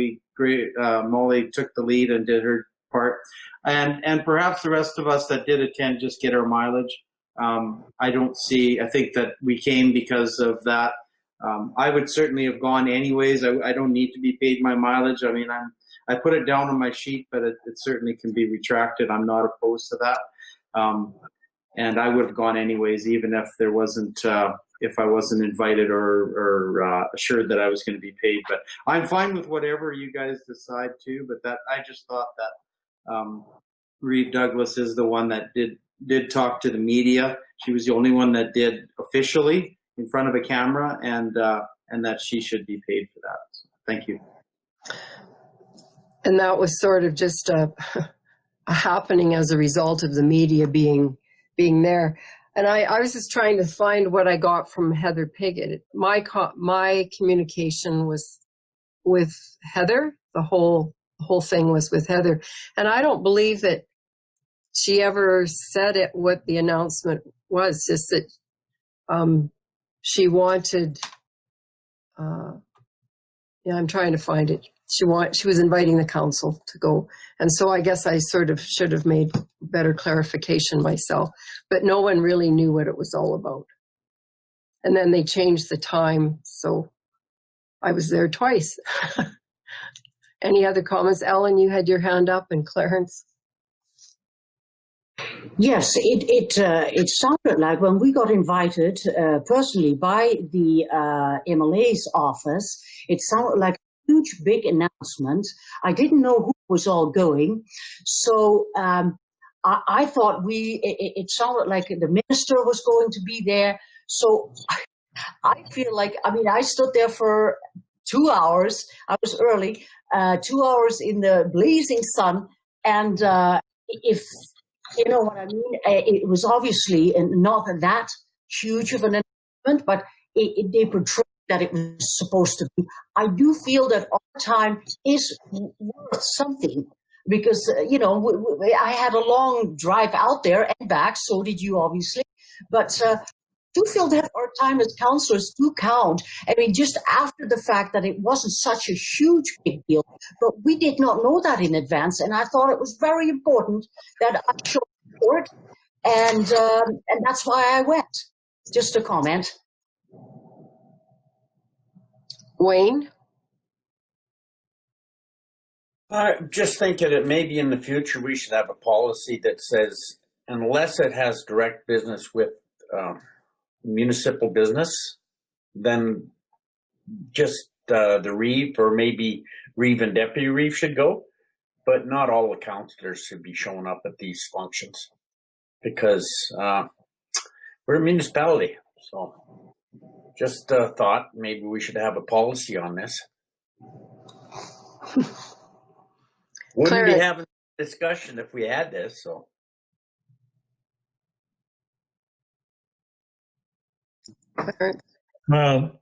Molly took the lead and did her part. And perhaps the rest of us that did attend just get our mileage. I think that we came because of that. I would certainly have gone anyways. I don't need to be paid my mileage. I mean, I put it down on my sheet, but it certainly can be retracted. I'm not opposed to that. And I would have gone anyways, even if there wasn't, if I wasn't invited or assured that I was going to be paid. But I'm fine with whatever you guys decide too. But that I just thought that Reeve Douglas is the one that did talk to the media. She was the only one that did officially in front of a camera, and that she should be paid for that. So, thank you. And that was sort of just a happening as a result of the media being there. And I was just trying to find what I got from Heather Piggott. My communication was with Heather. The whole thing was with Heather. And I don't believe that she ever said what the announcement was, just that she wanted, I'm trying to find it. She was inviting the council to go. And so I guess I sort of should have made better clarification myself, but no one really knew what it was all about. And then they changed the time, so I was there twice. Any other comments? Ellen, you had your hand up, and Clarence? Yes, it sounded like when we got invited personally by the MLA's office, it sounded like a huge, big announcement. I didn't know who was all going. So I thought it sounded like the minister was going to be there. So I feel like, I stood there for 2 hours. I was early, 2 hours in the blazing sun. And if you know what I mean, it was obviously not that huge of an announcement, but they portrayed that it was supposed to be. I do feel that our time is worth something because, I had a long drive out there and back, so did you obviously, but I do feel that our time as councillors do count. I mean, just after the fact that it wasn't such a huge big deal, but we did not know that in advance, and I thought it was very important that I showed support, and that's why I went. Just a comment. Wayne? I just think that maybe in the future we should have a policy that says unless it has direct business with municipal business, then just the Reeve or maybe Reeve and Deputy Reeve should go, but not all the councillors should be showing up at these functions because we're a municipality. So just thought maybe we should have a policy on this. Wouldn't be having a discussion if we had this, so. Well,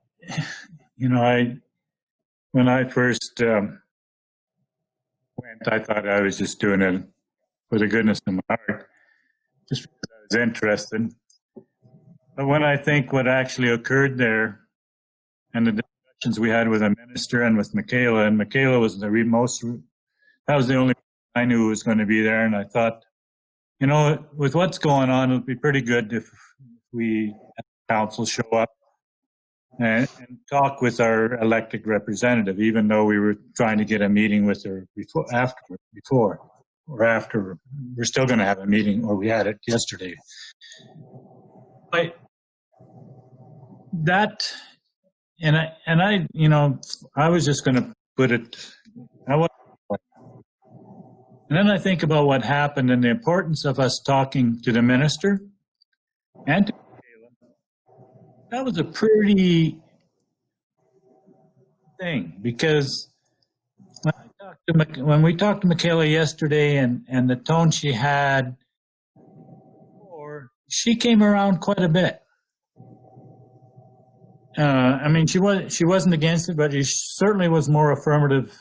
when I first went, I thought I was just doing it for the goodness of my heart, just because I was interested. But when I think what actually occurred there and the discussions we had with the minister and with Michaela, and Michaela was that was the only I knew was going to be there, and I thought, with what's going on, it would be pretty good if we at the council show up and talk with our elected representative, even though we were trying to get a meeting with her before or after. We're still going to have a meeting, or we had it yesterday. I was just going to put it. And then I think about what happened and the importance of us talking to the minister and to Michaela. That was a pretty thing, because when we talked to Michaela yesterday and the tone she had, she came around quite a bit. She wasn't against it, but she certainly was more affirmative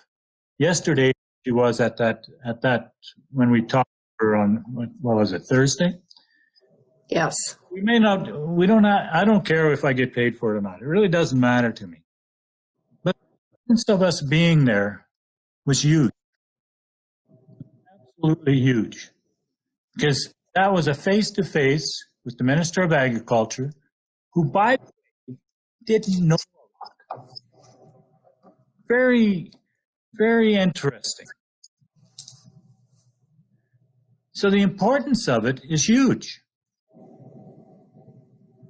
yesterday. She was at that when we talked to her on, what was it, Thursday? Yes. I don't care if I get paid for it or not. It really doesn't matter to me. But the sense of us being there was huge. Absolutely huge. Because that was a face-to-face with the Minister of Agriculture, who, by the way, didn't know Very, very interesting. So the importance of it is huge.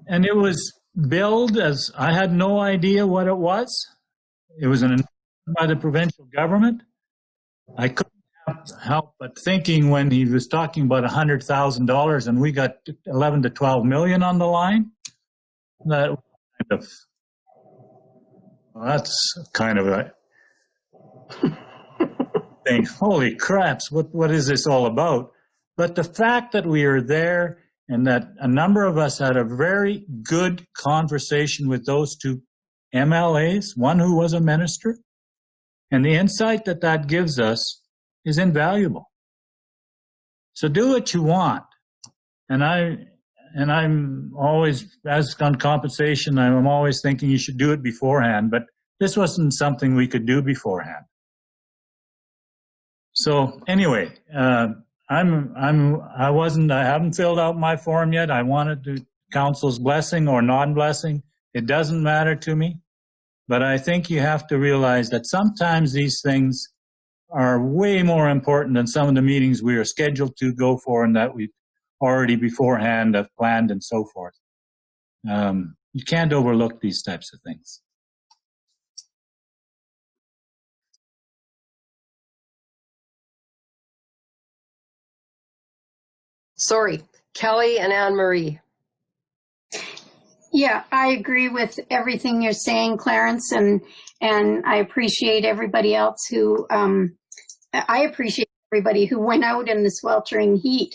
And it was billed as, I had no idea what it was. It was an announcement by the provincial government. I couldn't help but thinking when he was talking about $100,000 and we got 11 to 12 million on the line, that kind of, well, that's kind of a thing. Holy craps, what is this all about? But the fact that we are there and that a number of us had a very good conversation with those two MLAs, one who was a minister, and the insight that that gives us is invaluable. So do what you want. And I'm always, as on compensation, I'm always thinking you should do it beforehand, but this wasn't something we could do beforehand. So anyway, I haven't filled out my form yet. I wanted to council's blessing or non-blessing. It doesn't matter to me, but I think you have to realize that sometimes these things are way more important than some of the meetings we are scheduled to go for and that we've already beforehand have planned and so forth. You can't overlook these types of things. Sorry, Kelly and Anne Marie. Yeah, I agree with everything you're saying, Clarence, and I appreciate everybody else who I appreciate everybody who went out in the sweltering heat.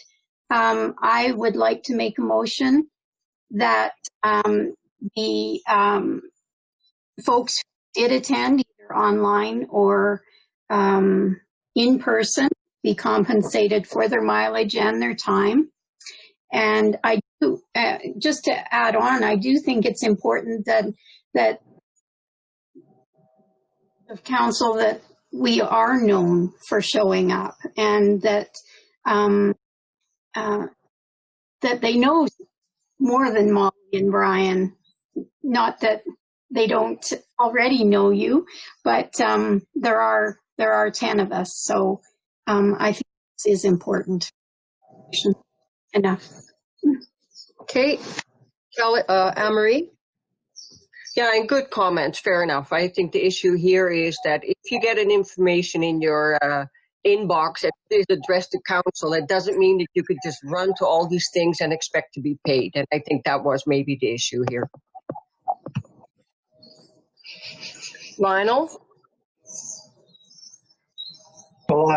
I would like to make a motion that the folks who did attend, either online or in person, be compensated for their mileage and their time. And I do, just to add on, I do think it's important that of council that we are known for showing up, and that that they know more than Molly and Brian. Not that they don't already know you, but there are 10 of us, so I think this is important. Enough. Okay, Kelly, Anne-Marie? Yeah, and good comments, fair enough. I think the issue here is that if you get an information in your inbox that is addressed to council, it doesn't mean that you could just run to all these things and expect to be paid. And I think that was maybe the issue here. Lionel? Well,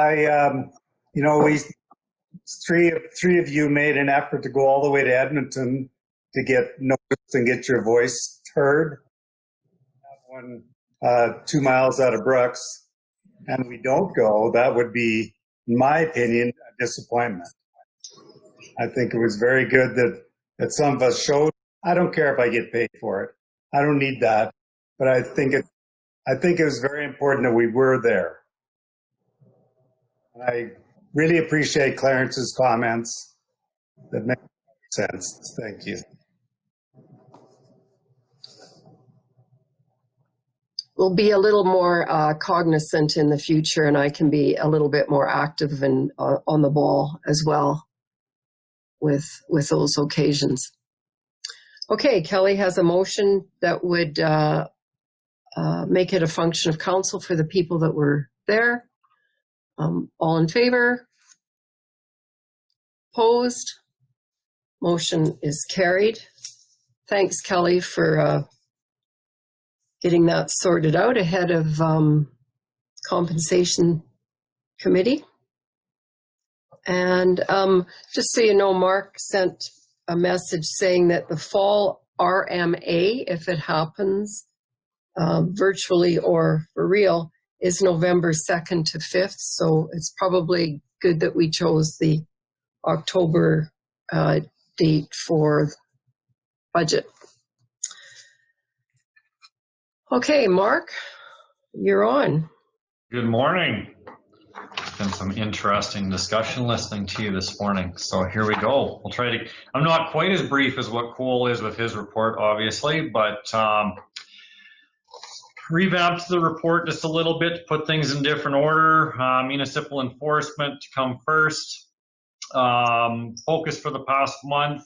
three of you made an effort to go all the way to Edmonton to get noticed and get your voice heard. One 2 miles out of Brooks, and we don't go. That would be, in my opinion, a disappointment. I think it was very good that some of us showed. I don't care if I get paid for it. I don't need that, but I think it was very important that we were there. I really appreciate Clarence's comments. That make sense. Thank you. We'll be a little more cognizant in the future, and I can be a little bit more active and on the ball as well with those occasions. Okay, Kelly has a motion that would make it a function of council for the people that were there. All in favor? Opposed? Motion is carried. Thanks, Kelly, for getting that sorted out ahead of compensation committee. And just so you know, Mark sent a message saying that the fall RMA, if it happens virtually or for real, is November 2nd to 5th. So it's probably good that we chose the October date for budget. Okay, Mark, you're on. Good morning. It's been some interesting discussion listening to you this morning. So here we go. We'll try to, I'm not quite as brief as what Cole is with his report, obviously, but revamped the report just a little bit to put things in different order. Municipal enforcement to come first. Focus for the past month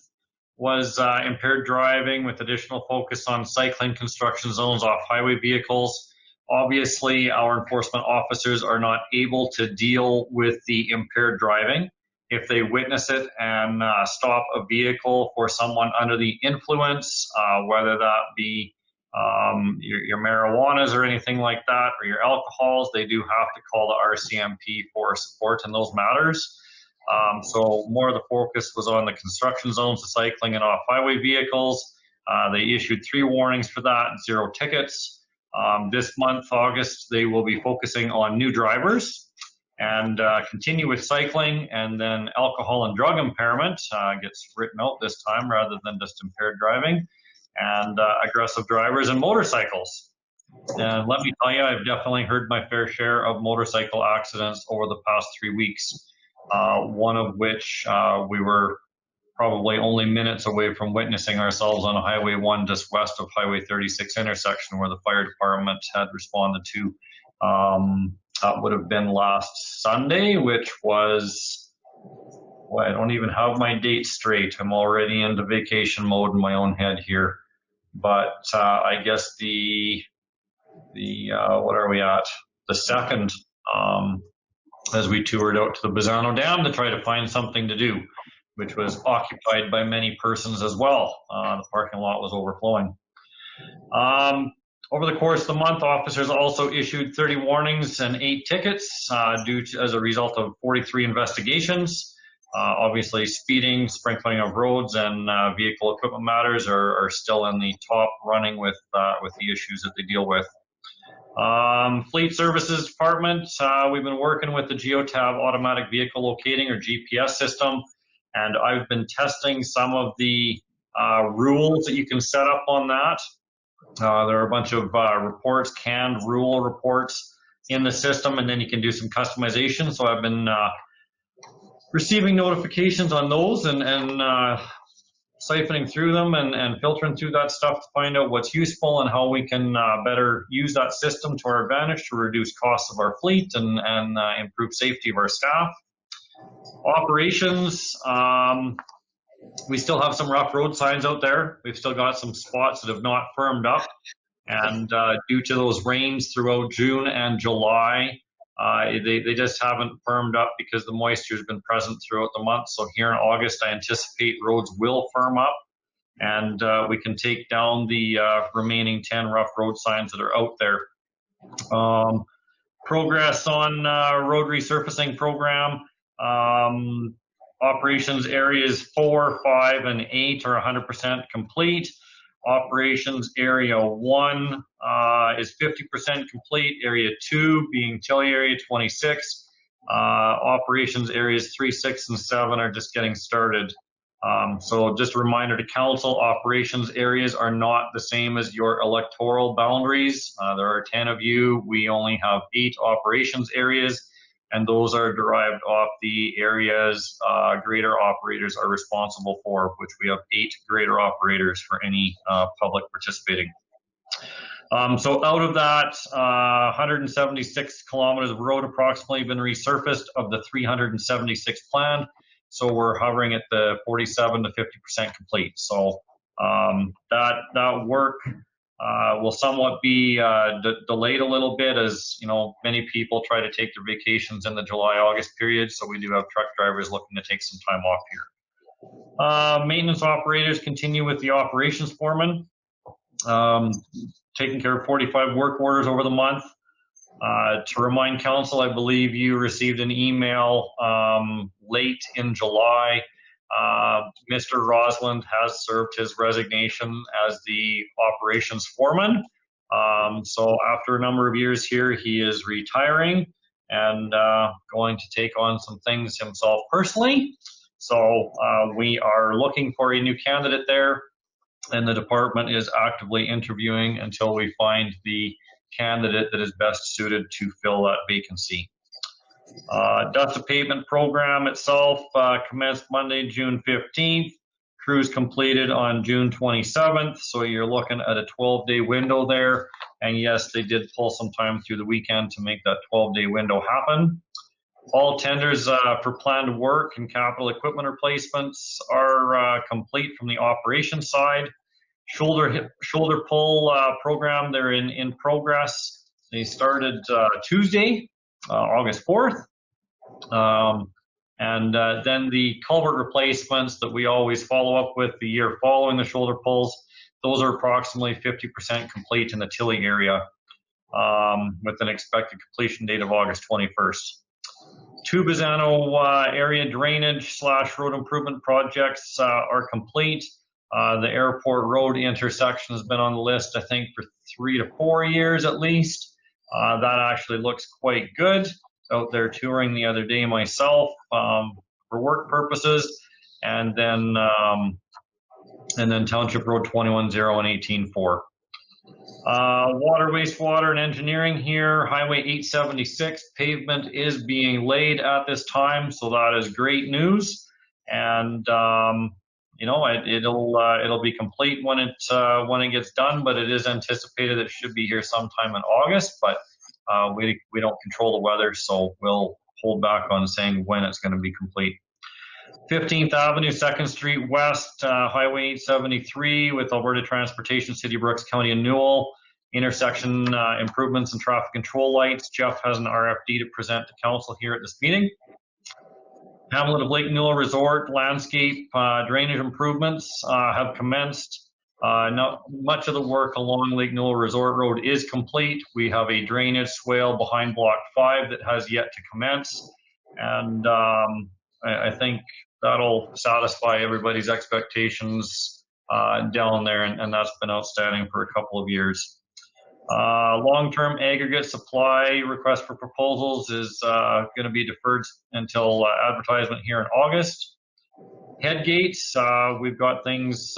was impaired driving with additional focus on cycling, construction zones, off-highway vehicles. Obviously, our enforcement officers are not able to deal with the impaired driving. If they witness it and stop a vehicle for someone under the influence, whether that be your marijuanas or anything like that, or your alcohols, they do have to call the RCMP for support in those matters. So more of the focus was on the construction zones, the cycling and off-highway vehicles. They issued 3 warnings for that, 0 tickets. This month, August, they will be focusing on new drivers and continue with cycling, and then alcohol and drug impairment gets written out this time rather than just impaired driving, and aggressive drivers and motorcycles. And let me tell you, I've definitely heard my fair share of motorcycle accidents over the past 3 weeks, one of which we were probably only minutes away from witnessing ourselves on Highway 1 just west of Highway 36 intersection, where the fire department had responded to. That would have been last Sunday, which was, well, I don't even have my date straight. I'm already into vacation mode in my own head here. But I guess what are we at? The 2nd, as we toured out to the Bazzano Dam to try to find something to do, which was occupied by many persons as well. The parking lot was overflowing. Over the course of the month, officers also issued 30 warnings and 8 tickets as a result of 43 investigations. Obviously, speeding, sprinkling of roads, and vehicle equipment matters are still in the top running with the issues that they deal with. Fleet Services Department, we've been working with the Geotab automatic vehicle locating or GPS system, and I've been testing some of the rules that you can set up on that. There are a bunch of reports, canned rule reports in the system, and then you can do some customization. So I've been receiving notifications on those and siphoning through them and filtering through that stuff to find out what's useful and how we can better use that system to our advantage to reduce costs of our fleet and improve safety of our staff. Operations, we still have some rough road signs out there. We've still got some spots that have not firmed up. And due to those rains throughout June and July, they just haven't firmed up because the moisture has been present throughout the month. So here in August, I anticipate roads will firm up and we can take down the remaining 10 rough road signs that are out there. Progress on road resurfacing program. Operations areas 4, 5, and 8 are 100% complete. Operations area 1 is 50% complete. Area 2 being Tilly area 26. Operations areas 3, 6, and 7 are just getting started. So just a reminder to council, operations areas are not the same as your electoral boundaries. There are 10 of you. We only have 8 operations areas, and those are derived off the areas grader operators are responsible for, which we have 8 grader operators for any public participating. So out of that, 176 kilometers of road approximately been resurfaced of the 376 planned. So we're hovering at the 47 to 50% complete. So that work will somewhat be delayed a little bit, as you know, many people try to take their vacations in the July-August period. So we do have truck drivers looking to take some time off here. Maintenance operators continue with the operations foreman, taking care of 45 work orders over the month. To remind council, I believe you received an email late in July. Mr. Rosland has served his resignation as the operations foreman. So after a number of years here, he is retiring and going to take on some things himself personally. So we are looking for a new candidate there, and the department is actively interviewing until we find the candidate that is best suited to fill that vacancy. Dust abatement program itself commenced Monday, June 15th. Crews completed on June 27th, so you're looking at a 12-day window there. And yes, they did pull some time through the weekend to make that 12-day window happen. All tenders for planned work and capital equipment replacements are complete from the operations side. Shoulder pull program, they're in progress. They started Tuesday, August 4th. Then the culvert replacements that we always follow up with the year following the shoulder pulls, those are approximately 50% complete in the Tilley area, with an expected completion date of August 21st. Two Bizano area drainage / road improvement projects are complete. The airport road intersection has been on the list, I think, for 3 to 4 years at least. That actually looks quite good. Out there touring the other day myself for work purposes, and then Township Road 21-0 and 18-4. Water, wastewater, and engineering here. Highway 876 pavement is being laid at this time, so that is great news. And you know, it'll be complete when it gets done, but it is anticipated it should be here sometime in August. But we don't control the weather, so we'll hold back on saying when it's going to be complete. 15th Avenue, 2nd Street West, Highway 873 with Alberta Transportation, City of Brooks, County of Newell. Intersection improvements and traffic control lights. Jeff has an RFD to present to council here at this meeting. Hamlet of Lake Newell Resort landscape drainage improvements have commenced. Much of the work along Lake Newell Resort Road is complete. We have a drainage swale behind Block 5 that has yet to commence. And I think that'll satisfy everybody's expectations down there, and that's been outstanding for a couple of years. Long-term aggregate supply request for proposals is going to be deferred until advertisement here in August. Headgates, we've got things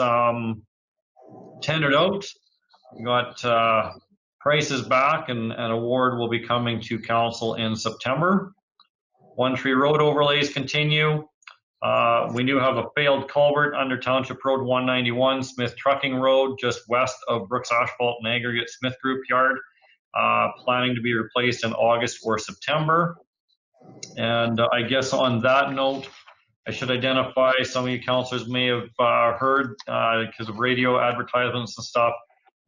tendered out. We got prices back, and an award will be coming to council in September. One Tree Road overlays continue. We do have a failed culvert under Township Road 191, Smith Trucking Road, just west of Brooks Asphalt and Aggregate Smith Group Yard, planning to be replaced in August or September. And I guess on that note, I should identify, some of you councillors may have heard, because of radio advertisements and stuff,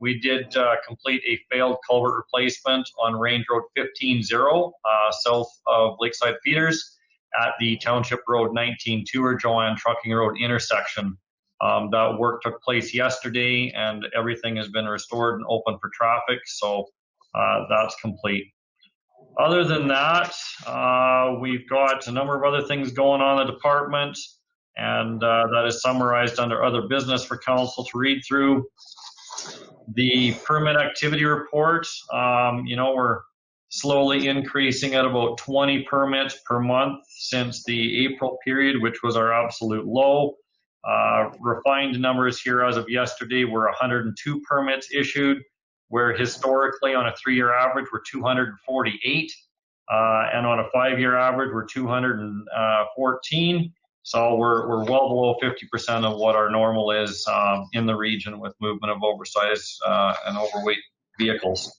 we did complete a failed culvert replacement on Range Road 15-0, south of Lakeside Feeders, at the Township Road 19-2 or Joanne Trucking Road intersection. That work took place yesterday, and everything has been restored and open for traffic, so that's complete. Other than that, we've got a number of other things going on in the department, and that is summarized under other business for council to read through. The permit activity report, you know, we're slowly increasing at about 20 permits per month since the April period, which was our absolute low. Refined numbers here as of yesterday were 102 permits issued, where historically on a 3-year average we're 248, and on a 5-year average we're 214. So we're well below 50% of what our normal is in the region, with movement of oversized and overweight vehicles.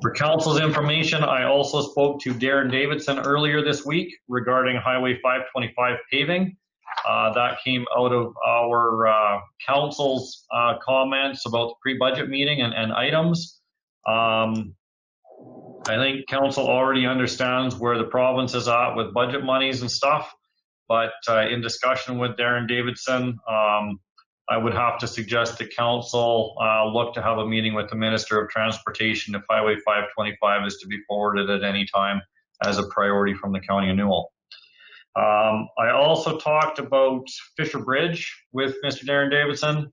For council's information, I also spoke to Darren Davidson earlier this week regarding Highway 525 paving. That came out of our council's comments about the pre-budget meeting and items. I think council already understands where the province is at with budget monies and stuff, but in discussion with Darren Davidson, I would have to suggest that council look to have a meeting with the Minister of Transportation if Highway 525 is to be forwarded at any time as a priority from the County of Newell. I also talked about Fisher Bridge with Mr. Darren Davidson,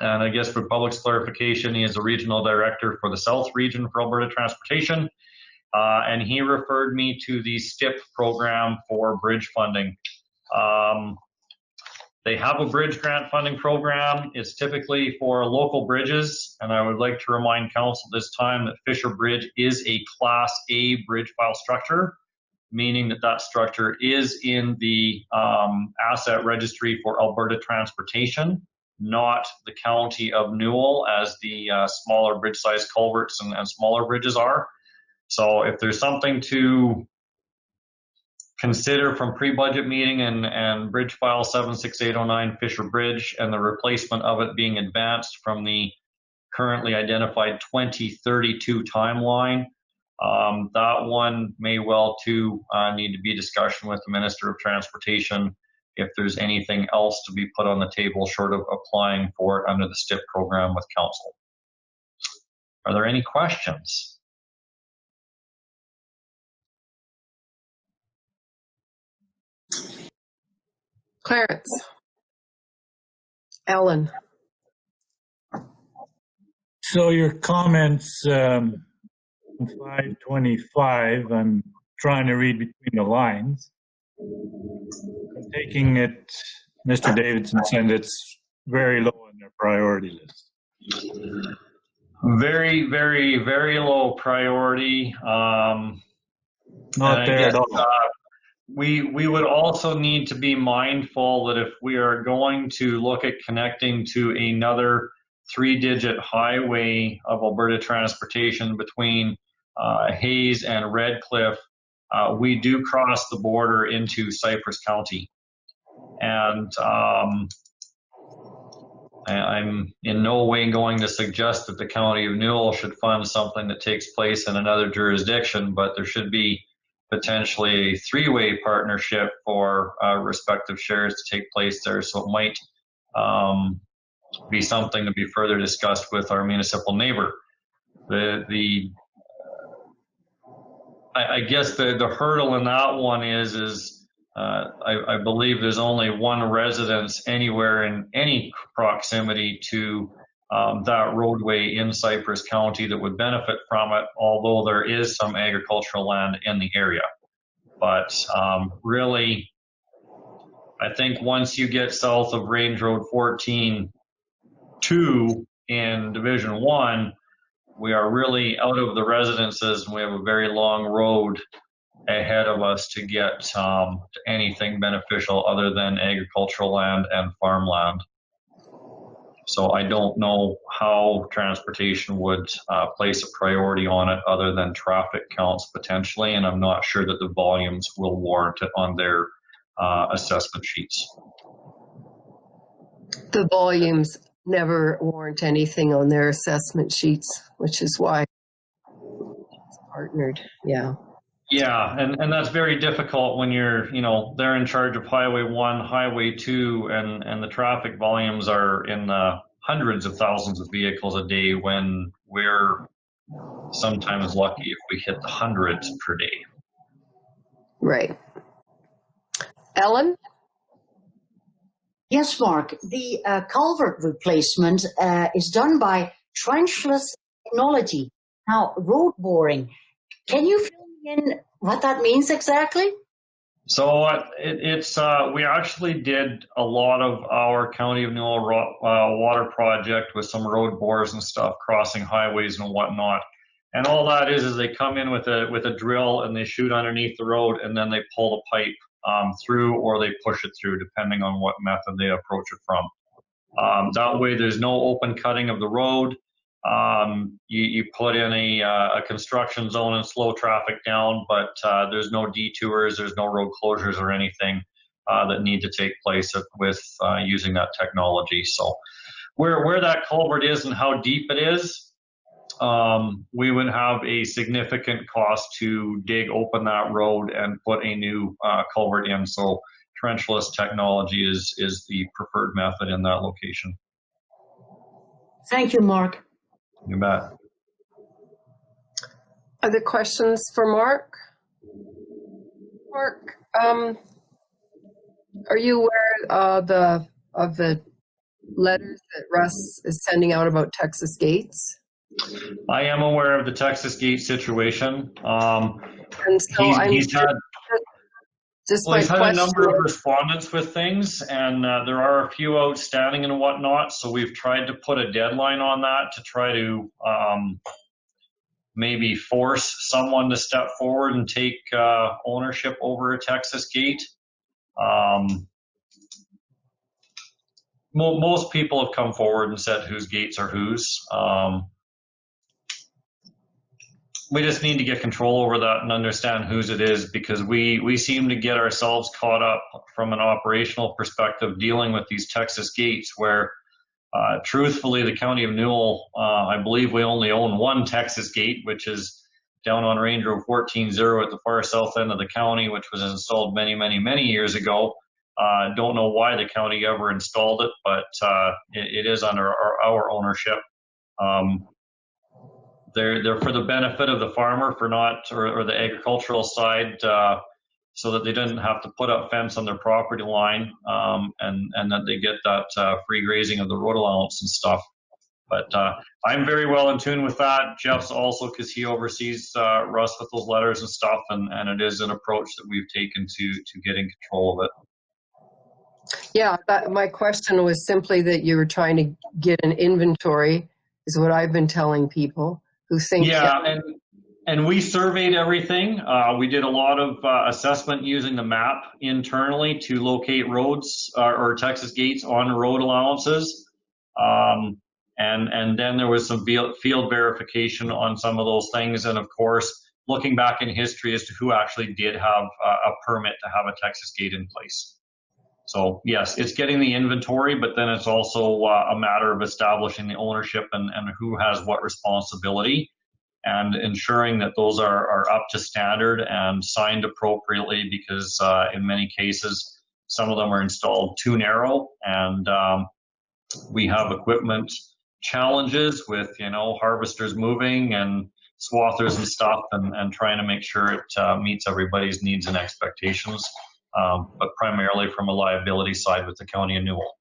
and I guess for public's clarification, he is a regional director for the South region for Alberta Transportation, and he referred me to the STIP program for bridge funding. They have a bridge grant funding program. It's typically for local bridges, and I would like to remind council this time that Fisher Bridge is a Class A bridge file structure, meaning that that structure is in the asset registry for Alberta Transportation. not the county of Newell, as the smaller bridge-sized culverts and smaller bridges are. So if there's something to consider from pre-budget meeting and bridge file 76809 Fisher Bridge and the replacement of it being advanced from the currently identified 2032 timeline, that one may well too need to be discussion with the Minister of Transportation if there's anything else to be put on the table short of applying for it under the STIP program with Council. Are there any questions? Clarence. Ellen. So your comments, 525, I'm trying to read between the lines. I'm taking it, Mr. Davidson said it's very low on their priority list. Very, very, very low priority. Not there at all. We would also need to be mindful that if we are going to look at connecting to another 3-digit highway of Alberta transportation between Hayes and Redcliffe, we do cross the border into Cypress County. And I'm in no way going to suggest that the County of Newell should fund something that takes place in another jurisdiction, but there should be potentially a 3-way partnership for respective shares to take place there. So it might be something to be further discussed with our municipal neighbor. I guess the hurdle in that one is I believe there's only one residence anywhere in any proximity to that roadway in Cypress County that would benefit from it, although there is some agricultural land in the area. But really, I think once you get south of Range Road 14-2 in Division 1, we are really out of the residences, and we have a very long road ahead of us to get to anything beneficial other than agricultural land and farmland. So I don't know how transportation would place a priority on it other than traffic counts potentially, and I'm not sure that the volumes will warrant it on their assessment sheets. The volumes never warrant anything on their assessment sheets, which is why it's partnered. Yeah. Yeah, and that's very difficult when you're, they're in charge of Highway 1, Highway 2, and the traffic volumes are in the hundreds of thousands of vehicles a day when we're sometimes lucky if we hit the hundreds per day. Right. Ellen? Yes, Mark. The culvert replacement is done by trenchless technology. Now, road boring. Can you fill me in what that means exactly? So we actually did a lot of our County of Newell water project with some road bores and stuff, crossing highways and whatnot. And all that is they come in with a drill and they shoot underneath the road, and then they pull the pipe through, or they push it through, depending on what method they approach it from. That way there's no open cutting of the road. You put in a construction zone and slow traffic down, but there's no detours, there's no road closures or anything that need to take place with using that technology. So where that culvert is and how deep it is, we would have a significant cost to dig open that road and put a new culvert in. So trenchless technology is the preferred method in that location. Thank you, Mark. You bet. Other questions for Mark? Mark, are you aware of the letters that Russ is sending out about Texas Gates? I am aware of the Texas Gate situation. And so he's had a number of respondents with things, and there are a few outstanding and whatnot. So we've tried to put a deadline on that to try to maybe force someone to step forward and take ownership over a Texas Gate. most people have come forward and said whose gates are whose. We just need to get control over that and understand whose it is, because we seem to get ourselves caught up from an operational perspective dealing with these Texas gates where truthfully the County of Newell, I believe we only own one Texas gate, which is down on Range Road 14-0 at the far south end of the county, which was installed many years ago. Don't know why the county ever installed it, but it is under our ownership. They're for the benefit of the farmer, for not, or the agricultural side, so that they didn't have to put up fence on their property line, and that they get that free grazing of the road allowance and stuff. But I'm very well in tune with that. Jeff's also, because he oversees Russ with those letters and stuff, and it is an approach that we've taken to getting control of it. Yeah, my question was simply that you were trying to get an inventory, is what I've been telling people who think. Yeah, and we surveyed everything. We did a lot of assessment using the map internally to locate roads or Texas gates on road allowances. And then there was some field verification on some of those things. And of course, looking back in history as to who actually did have a permit to have a Texas gate in place. So yes, it's getting the inventory, but then it's also a matter of establishing the ownership and who has what responsibility, and ensuring that those are up to standard and signed appropriately, because in many cases, some of them are installed too narrow, and we have equipment challenges with, harvesters moving and swathers and stuff, and trying to make sure it meets everybody's needs and expectations. But primarily from a liability side with the County of Newell.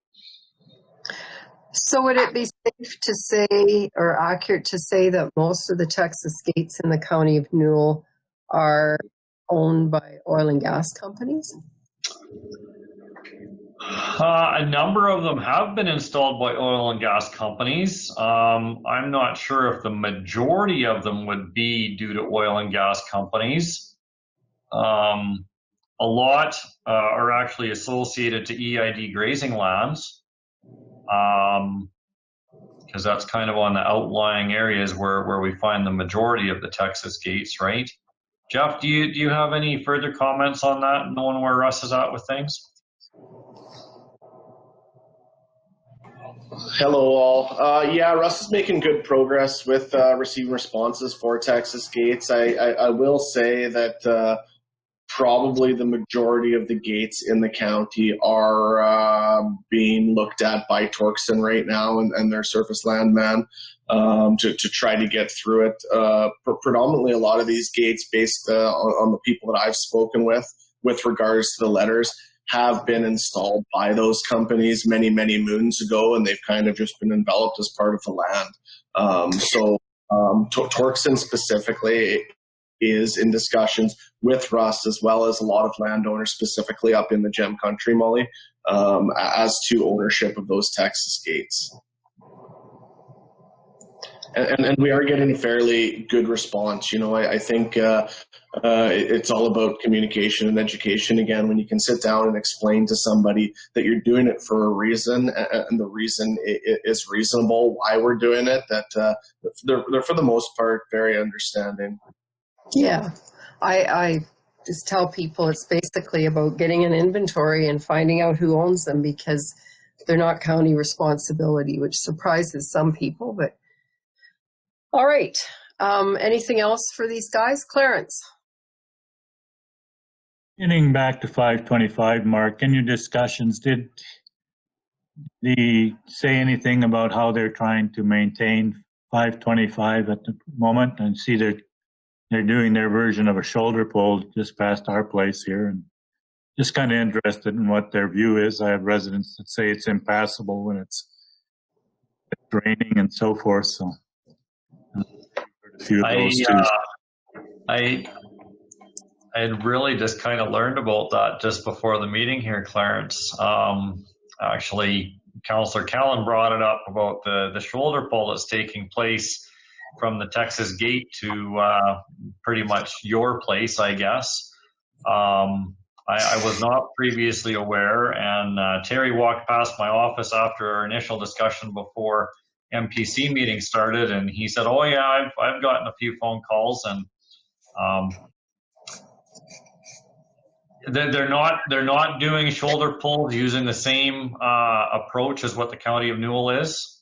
So would it be safe to say, or accurate to say, that most of the Texas gates in the County of Newell are owned by oil and gas companies? A number of them have been installed by oil and gas companies. I'm not sure if the majority of them would be due to oil and gas companies. A lot are actually associated to EID grazing lands, because that's kind of on the outlying areas where we find the majority of the Texas gates, right? Jeff, do you have any further comments on that, knowing where Russ is at with things? Hello all. Yeah, Russ is making good progress with receiving responses for Texas gates. I will say that probably the majority of the gates in the county are being looked at by Torkson right now and their surface landman to try to get through it. Predominantly a lot of these gates, based on the people that I've spoken with regards to the letters, have been installed by those companies many moons ago, and they've kind of just been enveloped as part of the land. So Torkson specifically is in discussions with Russ, as well as a lot of landowners specifically up in the Gem Country, Molly, as to ownership of those Texas gates. And we are getting fairly good response. I think it's all about communication and education. Again, when you can sit down and explain to somebody that you're doing it for a reason, and the reason is reasonable, why we're doing it, that they're for the most part very understanding. Yeah, I just tell people it's basically about getting an inventory and finding out who owns them, because they're not county responsibility, which surprises some people. But all right, anything else for these guys? Clarence? Getting back to 525, Mark, in your discussions, did they say anything about how they're trying to maintain 525 at the moment? And see they're doing their version of a shoulder pole just past our place here, and just kind of interested in what their view is. I have residents that say it's impassable when it's raining and so forth. So a few of those I had really just kind of learned about that just before the meeting here, Clarence. Actually, Councillor Callan brought it up about the shoulder pole that's taking place from the Texas gate to pretty much your place, I guess. I was not previously aware, and Terry walked past my office after our initial discussion before MPC meeting started, and he said, "Oh yeah, I've gotten a few phone calls, and they're not doing shoulder pulls using the same approach as what the County of Newell is.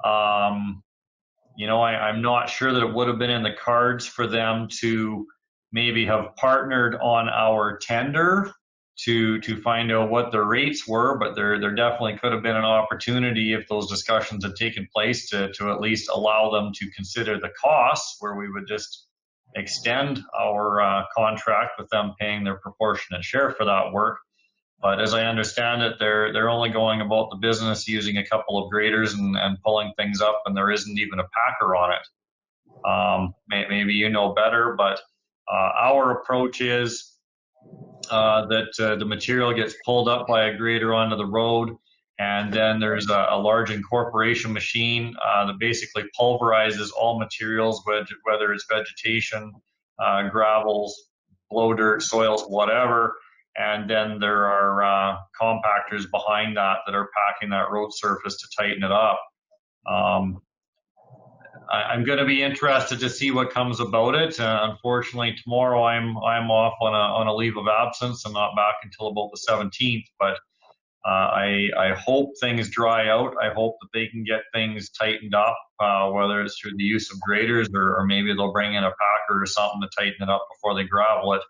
You know, I'm not sure that it would have been in the cards for them to maybe have partnered on our tender to find out what the rates were, but there definitely could have been an opportunity if those discussions had taken place to at least allow them to consider the costs, where we would just extend our contract with them paying their proportionate share for that work. But as I understand it, they're only going about the business using a couple of graders and pulling things up, and there isn't even a packer on it. Maybe you know better, but our approach is that the material gets pulled up by a grader onto the road, and then there's a large incorporation machine that basically pulverizes all materials, whether it's vegetation, gravels, blow dirt, soils, whatever. And then there are compactors behind that are packing that road surface to tighten it up. I'm going to be interested to see what comes about it. Unfortunately, tomorrow I'm off on a leave of absence. I'm not back until about the 17th. But I hope things dry out. I hope that they can get things tightened up, whether it's through the use of graders or maybe they'll bring in a packer or something to tighten it up before they gravel it.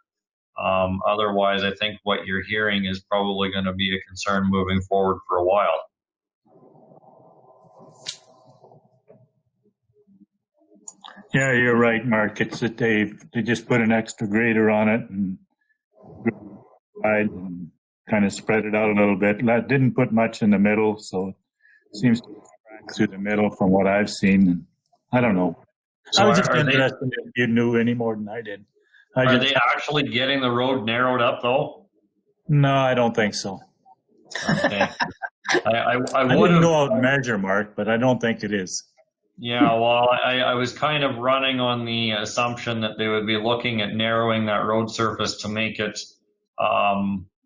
Otherwise, I think what you're hearing is probably going to be a concern moving forward for a while. Yeah, you're right, Mark. It's that they just put an extra grader on it and kind of spread it out a little bit. That didn't put much in the middle, so it seems to crack through the middle from what I've seen. I don't know. So I was just interested if you knew any more than I did. Are they actually getting the road narrowed up, though? No, I don't think so. Okay. I wouldn't go out and measure, Mark, but I don't think it is. Yeah, well, I was kind of running on the assumption that they would be looking at narrowing that road surface to make it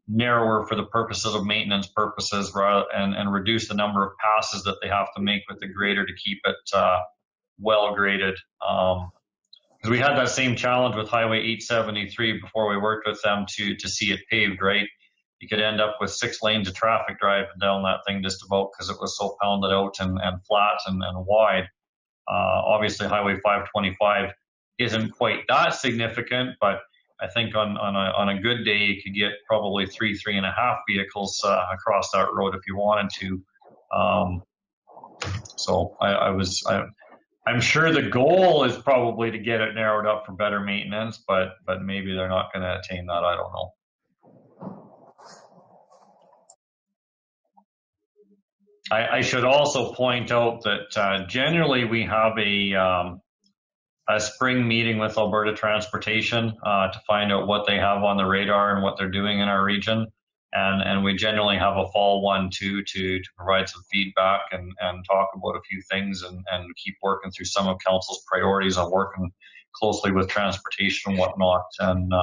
narrower for the purposes of maintenance purposes, and reduce the number of passes that they have to make with the grader to keep it well graded. Because we had that same challenge with Highway 873 before we worked with them to see it paved, right? You could end up with 6 lanes of traffic driving down that thing just about because it was so pounded out and flat and wide. Obviously, Highway 525 isn't quite that significant, but I think on a good day, you could get probably 3.5 vehicles across that road if you wanted to. So I'm sure the goal is probably to get it narrowed up for better maintenance, but maybe they're not going to attain that. I don't know. I should also point out that generally we have a spring meeting with Alberta Transportation to find out what they have on the radar and what they're doing in our region. And we generally have a fall one too to provide some feedback and talk about a few things and keep working through some of Council's priorities on working closely with transportation and whatnot. And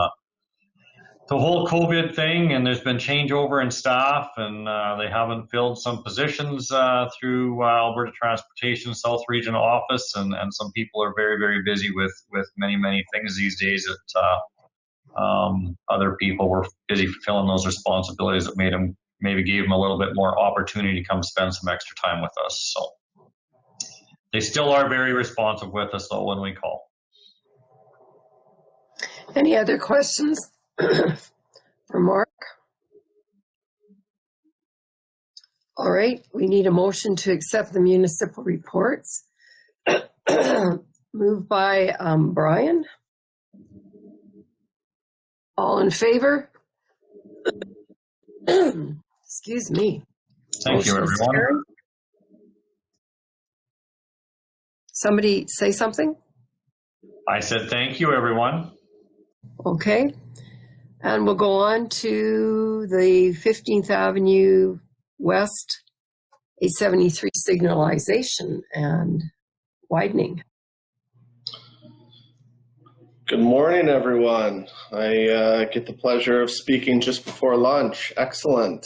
the whole COVID thing, and there's been changeover in staff, and they haven't filled some positions through Alberta Transportation South Region Office, and some people are very, very busy with many things these days that other people were busy fulfilling those responsibilities that maybe gave them a little bit more opportunity to come spend some extra time with us. So they still are very responsive with us though when we call. Any other questions for Mark? All right, we need a motion to accept the municipal reports. Moved by Brian. All in favor? Excuse me. Thank you, everyone. Carried. Somebody say something? I said thank you, everyone. Okay. And we'll go on to the 15th Avenue West 873 signalization and widening. Good morning, everyone. I get the pleasure of speaking just before lunch. Excellent.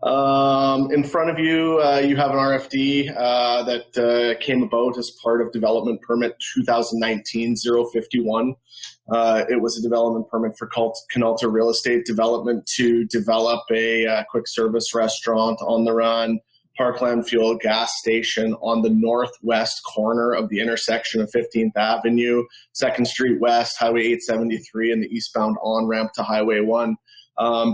In front of you, you have an RFD that came about as part of Development Permit 2019-051. It was a development permit for Canalta Real Estate Development to develop a quick service restaurant on the run, Parkland Fuel gas station on the northwest corner of the intersection of 15th Avenue, 2nd Street West, Highway 873, and the eastbound on-ramp to Highway 1.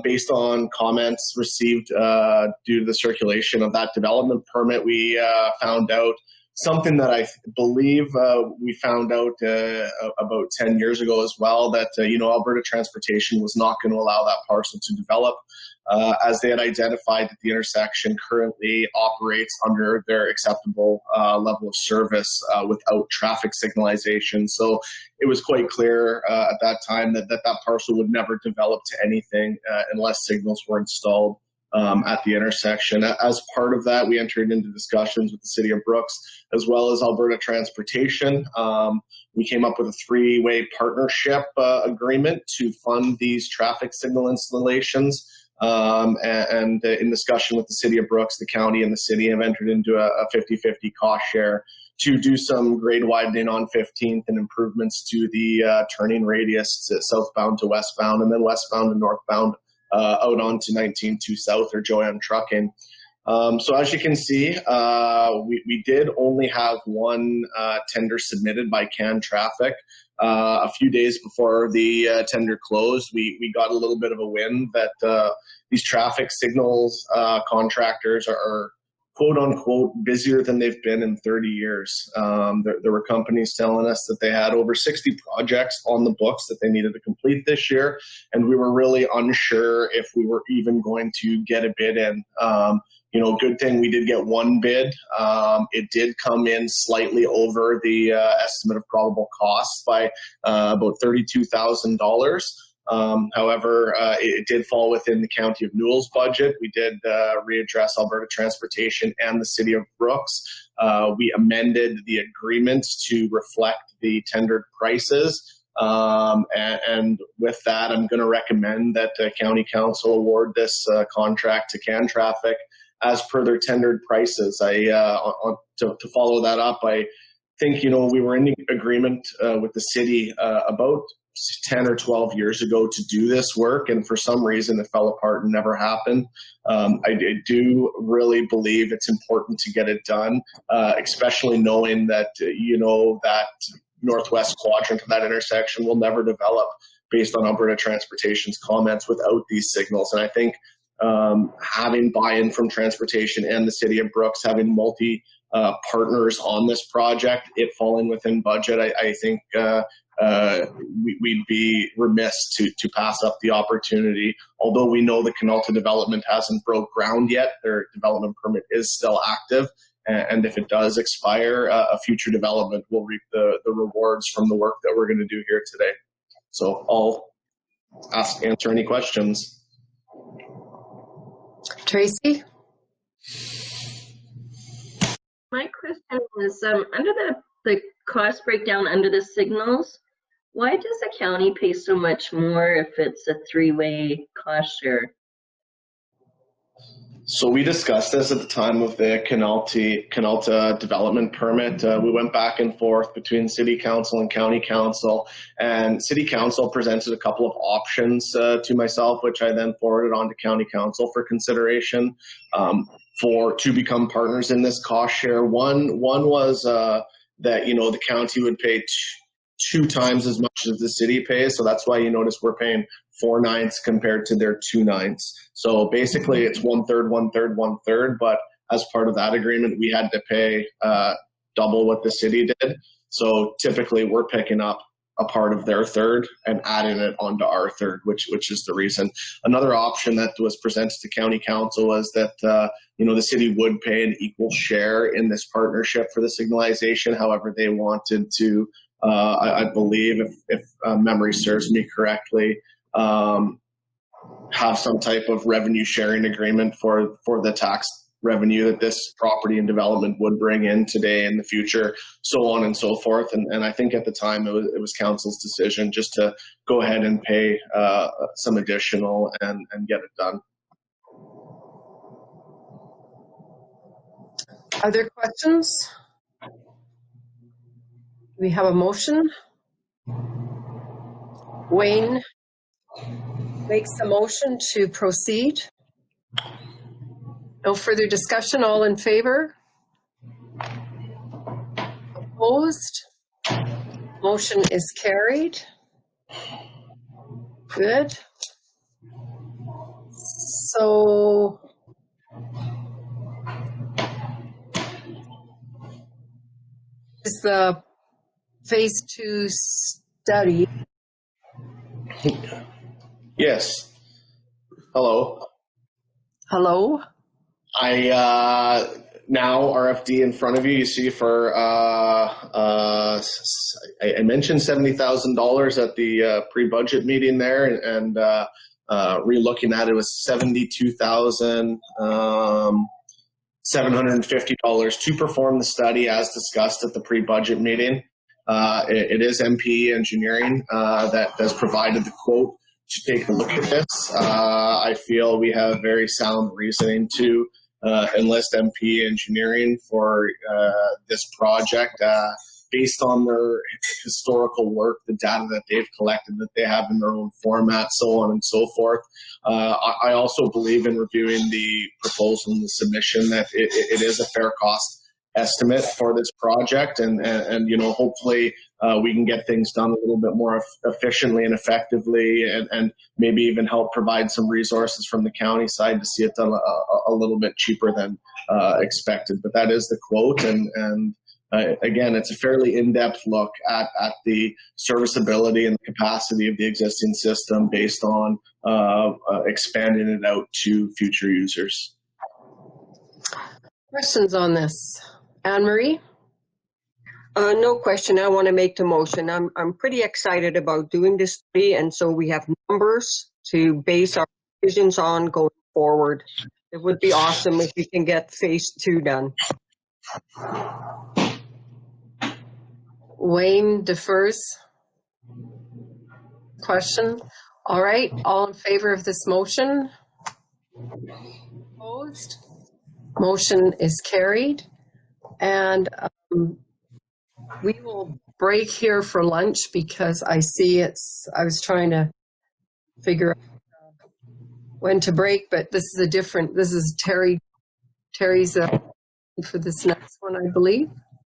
Based on comments received due to the circulation of that development permit, we found out something that I believe we found out about 10 years ago as well, that Alberta Transportation was not going to allow that parcel to develop, as they had identified that the intersection currently operates under their acceptable level of service without traffic signalization. So it was quite clear at that time that that parcel would never develop to anything unless signals were installed at the intersection. As part of that, we entered into discussions with the City of Brooks as well as Alberta Transportation. We came up with a 3-way partnership agreement to fund these traffic signal installations. And in discussion with the City of Brooks, the county and the city have entered into a 50-50 cost share to do some grade widening on 15th and improvements to the turning radius southbound to westbound, and then westbound to northbound out onto 19-2 South or Joanne Trucking. So as you can see, we did only have one tender submitted by CAN Traffic. A few days before the tender closed, we got a little bit of a win that these traffic signals contractors are quote unquote busier than they've been in 30 years. There were companies telling us that they had over 60 projects on the books that they needed to complete this year, and we were really unsure if we were even going to get a bid in. Good thing we did get one bid. It did come in slightly over the estimate of probable costs by about $32,000. However, it did fall within the County of Newell's budget. We did readdress Alberta Transportation and the City of Brooks. We amended the agreements to reflect the tendered prices. And with that, I'm going to recommend that County Council award this contract to CAN Traffic as per their tendered prices. To follow that up, I think, we were in agreement with the city about 10 or 12 years ago to do this work, and for some reason it fell apart and never happened. I do really believe it's important to get it done, especially knowing that, that northwest quadrant of that intersection will never develop based on Alberta Transportation's comments without these signals. And I think having buy-in from Transportation and the City of Brooks, having multi partners on this project, it falling within budget, I think we'd be remiss to pass up the opportunity. Although we know the Canalta development hasn't broke ground yet, their development permit is still active, and if it does expire, a future development will reap the rewards from the work that we're going to do here today. So I'll answer any questions. Tracy? My question was, under the cost breakdown under the signals, why does the county pay so much more if it's a 3-way cost share? So we discussed this at the time of the Canalta development permit. We went back and forth between City Council and County Council, and City Council presented a couple of options to myself, which I then forwarded on to County Council for consideration to become partners in this cost share. One was that the county would pay 2 times as much as the city pays, so that's why you notice we're paying 4/9 compared to their 2/9. So basically it's 1/3, 1/3, 1/3, but as part of that agreement we had to pay double what the city did. So typically we're picking up a part of their third and adding it onto our third, which is the reason. Another option that was presented to County Council was that the city would pay an equal share in this partnership for the signalization. However, they wanted to I believe, if memory serves me correctly, have some type of revenue sharing agreement for the tax revenue that this property and development would bring in today and the future, so on and so forth. And I think at the time it was council's decision just to go ahead and pay some additional and get it done. Other questions? We have a motion. Wayne makes the motion to proceed. No further discussion. All in favor? Opposed? Motion is carried. Good. So is the phase 2 study? Yes. Hello. Hello. I now RFD in front of you. You see for I mentioned $70,000 at the pre-budget meeting there, and re-looking at it was $72,750 to perform the study as discussed at the pre-budget meeting. It is MPE Engineering that has provided the quote to take a look at this. I feel we have very sound reasoning to enlist MPE Engineering for this project based on their historical work, the data that they've collected, that they have in their own format, so on and so forth. I also believe in reviewing the proposal and the submission that it is a fair cost estimate for this project, and you know, hopefully we can get things done a little bit more efficiently and effectively, and maybe even help provide some resources from the county side to see it done a little bit cheaper than expected. But that is the quote, and again, it's a fairly in-depth look at the serviceability and the capacity of the existing system based on expanding it out to future users. Questions on this? Anne-Marie? No question. I want to make the motion. I'm pretty excited about doing this study, and so we have numbers to base our decisions on going forward. It would be awesome if we can get phase 2 done. Wayne defers. Question. All right. All in favor of this motion? Opposed? Motion is carried. And we will break here for lunch because I see I was trying to figure out when to break, but this is this is Terry's for this next one, I believe.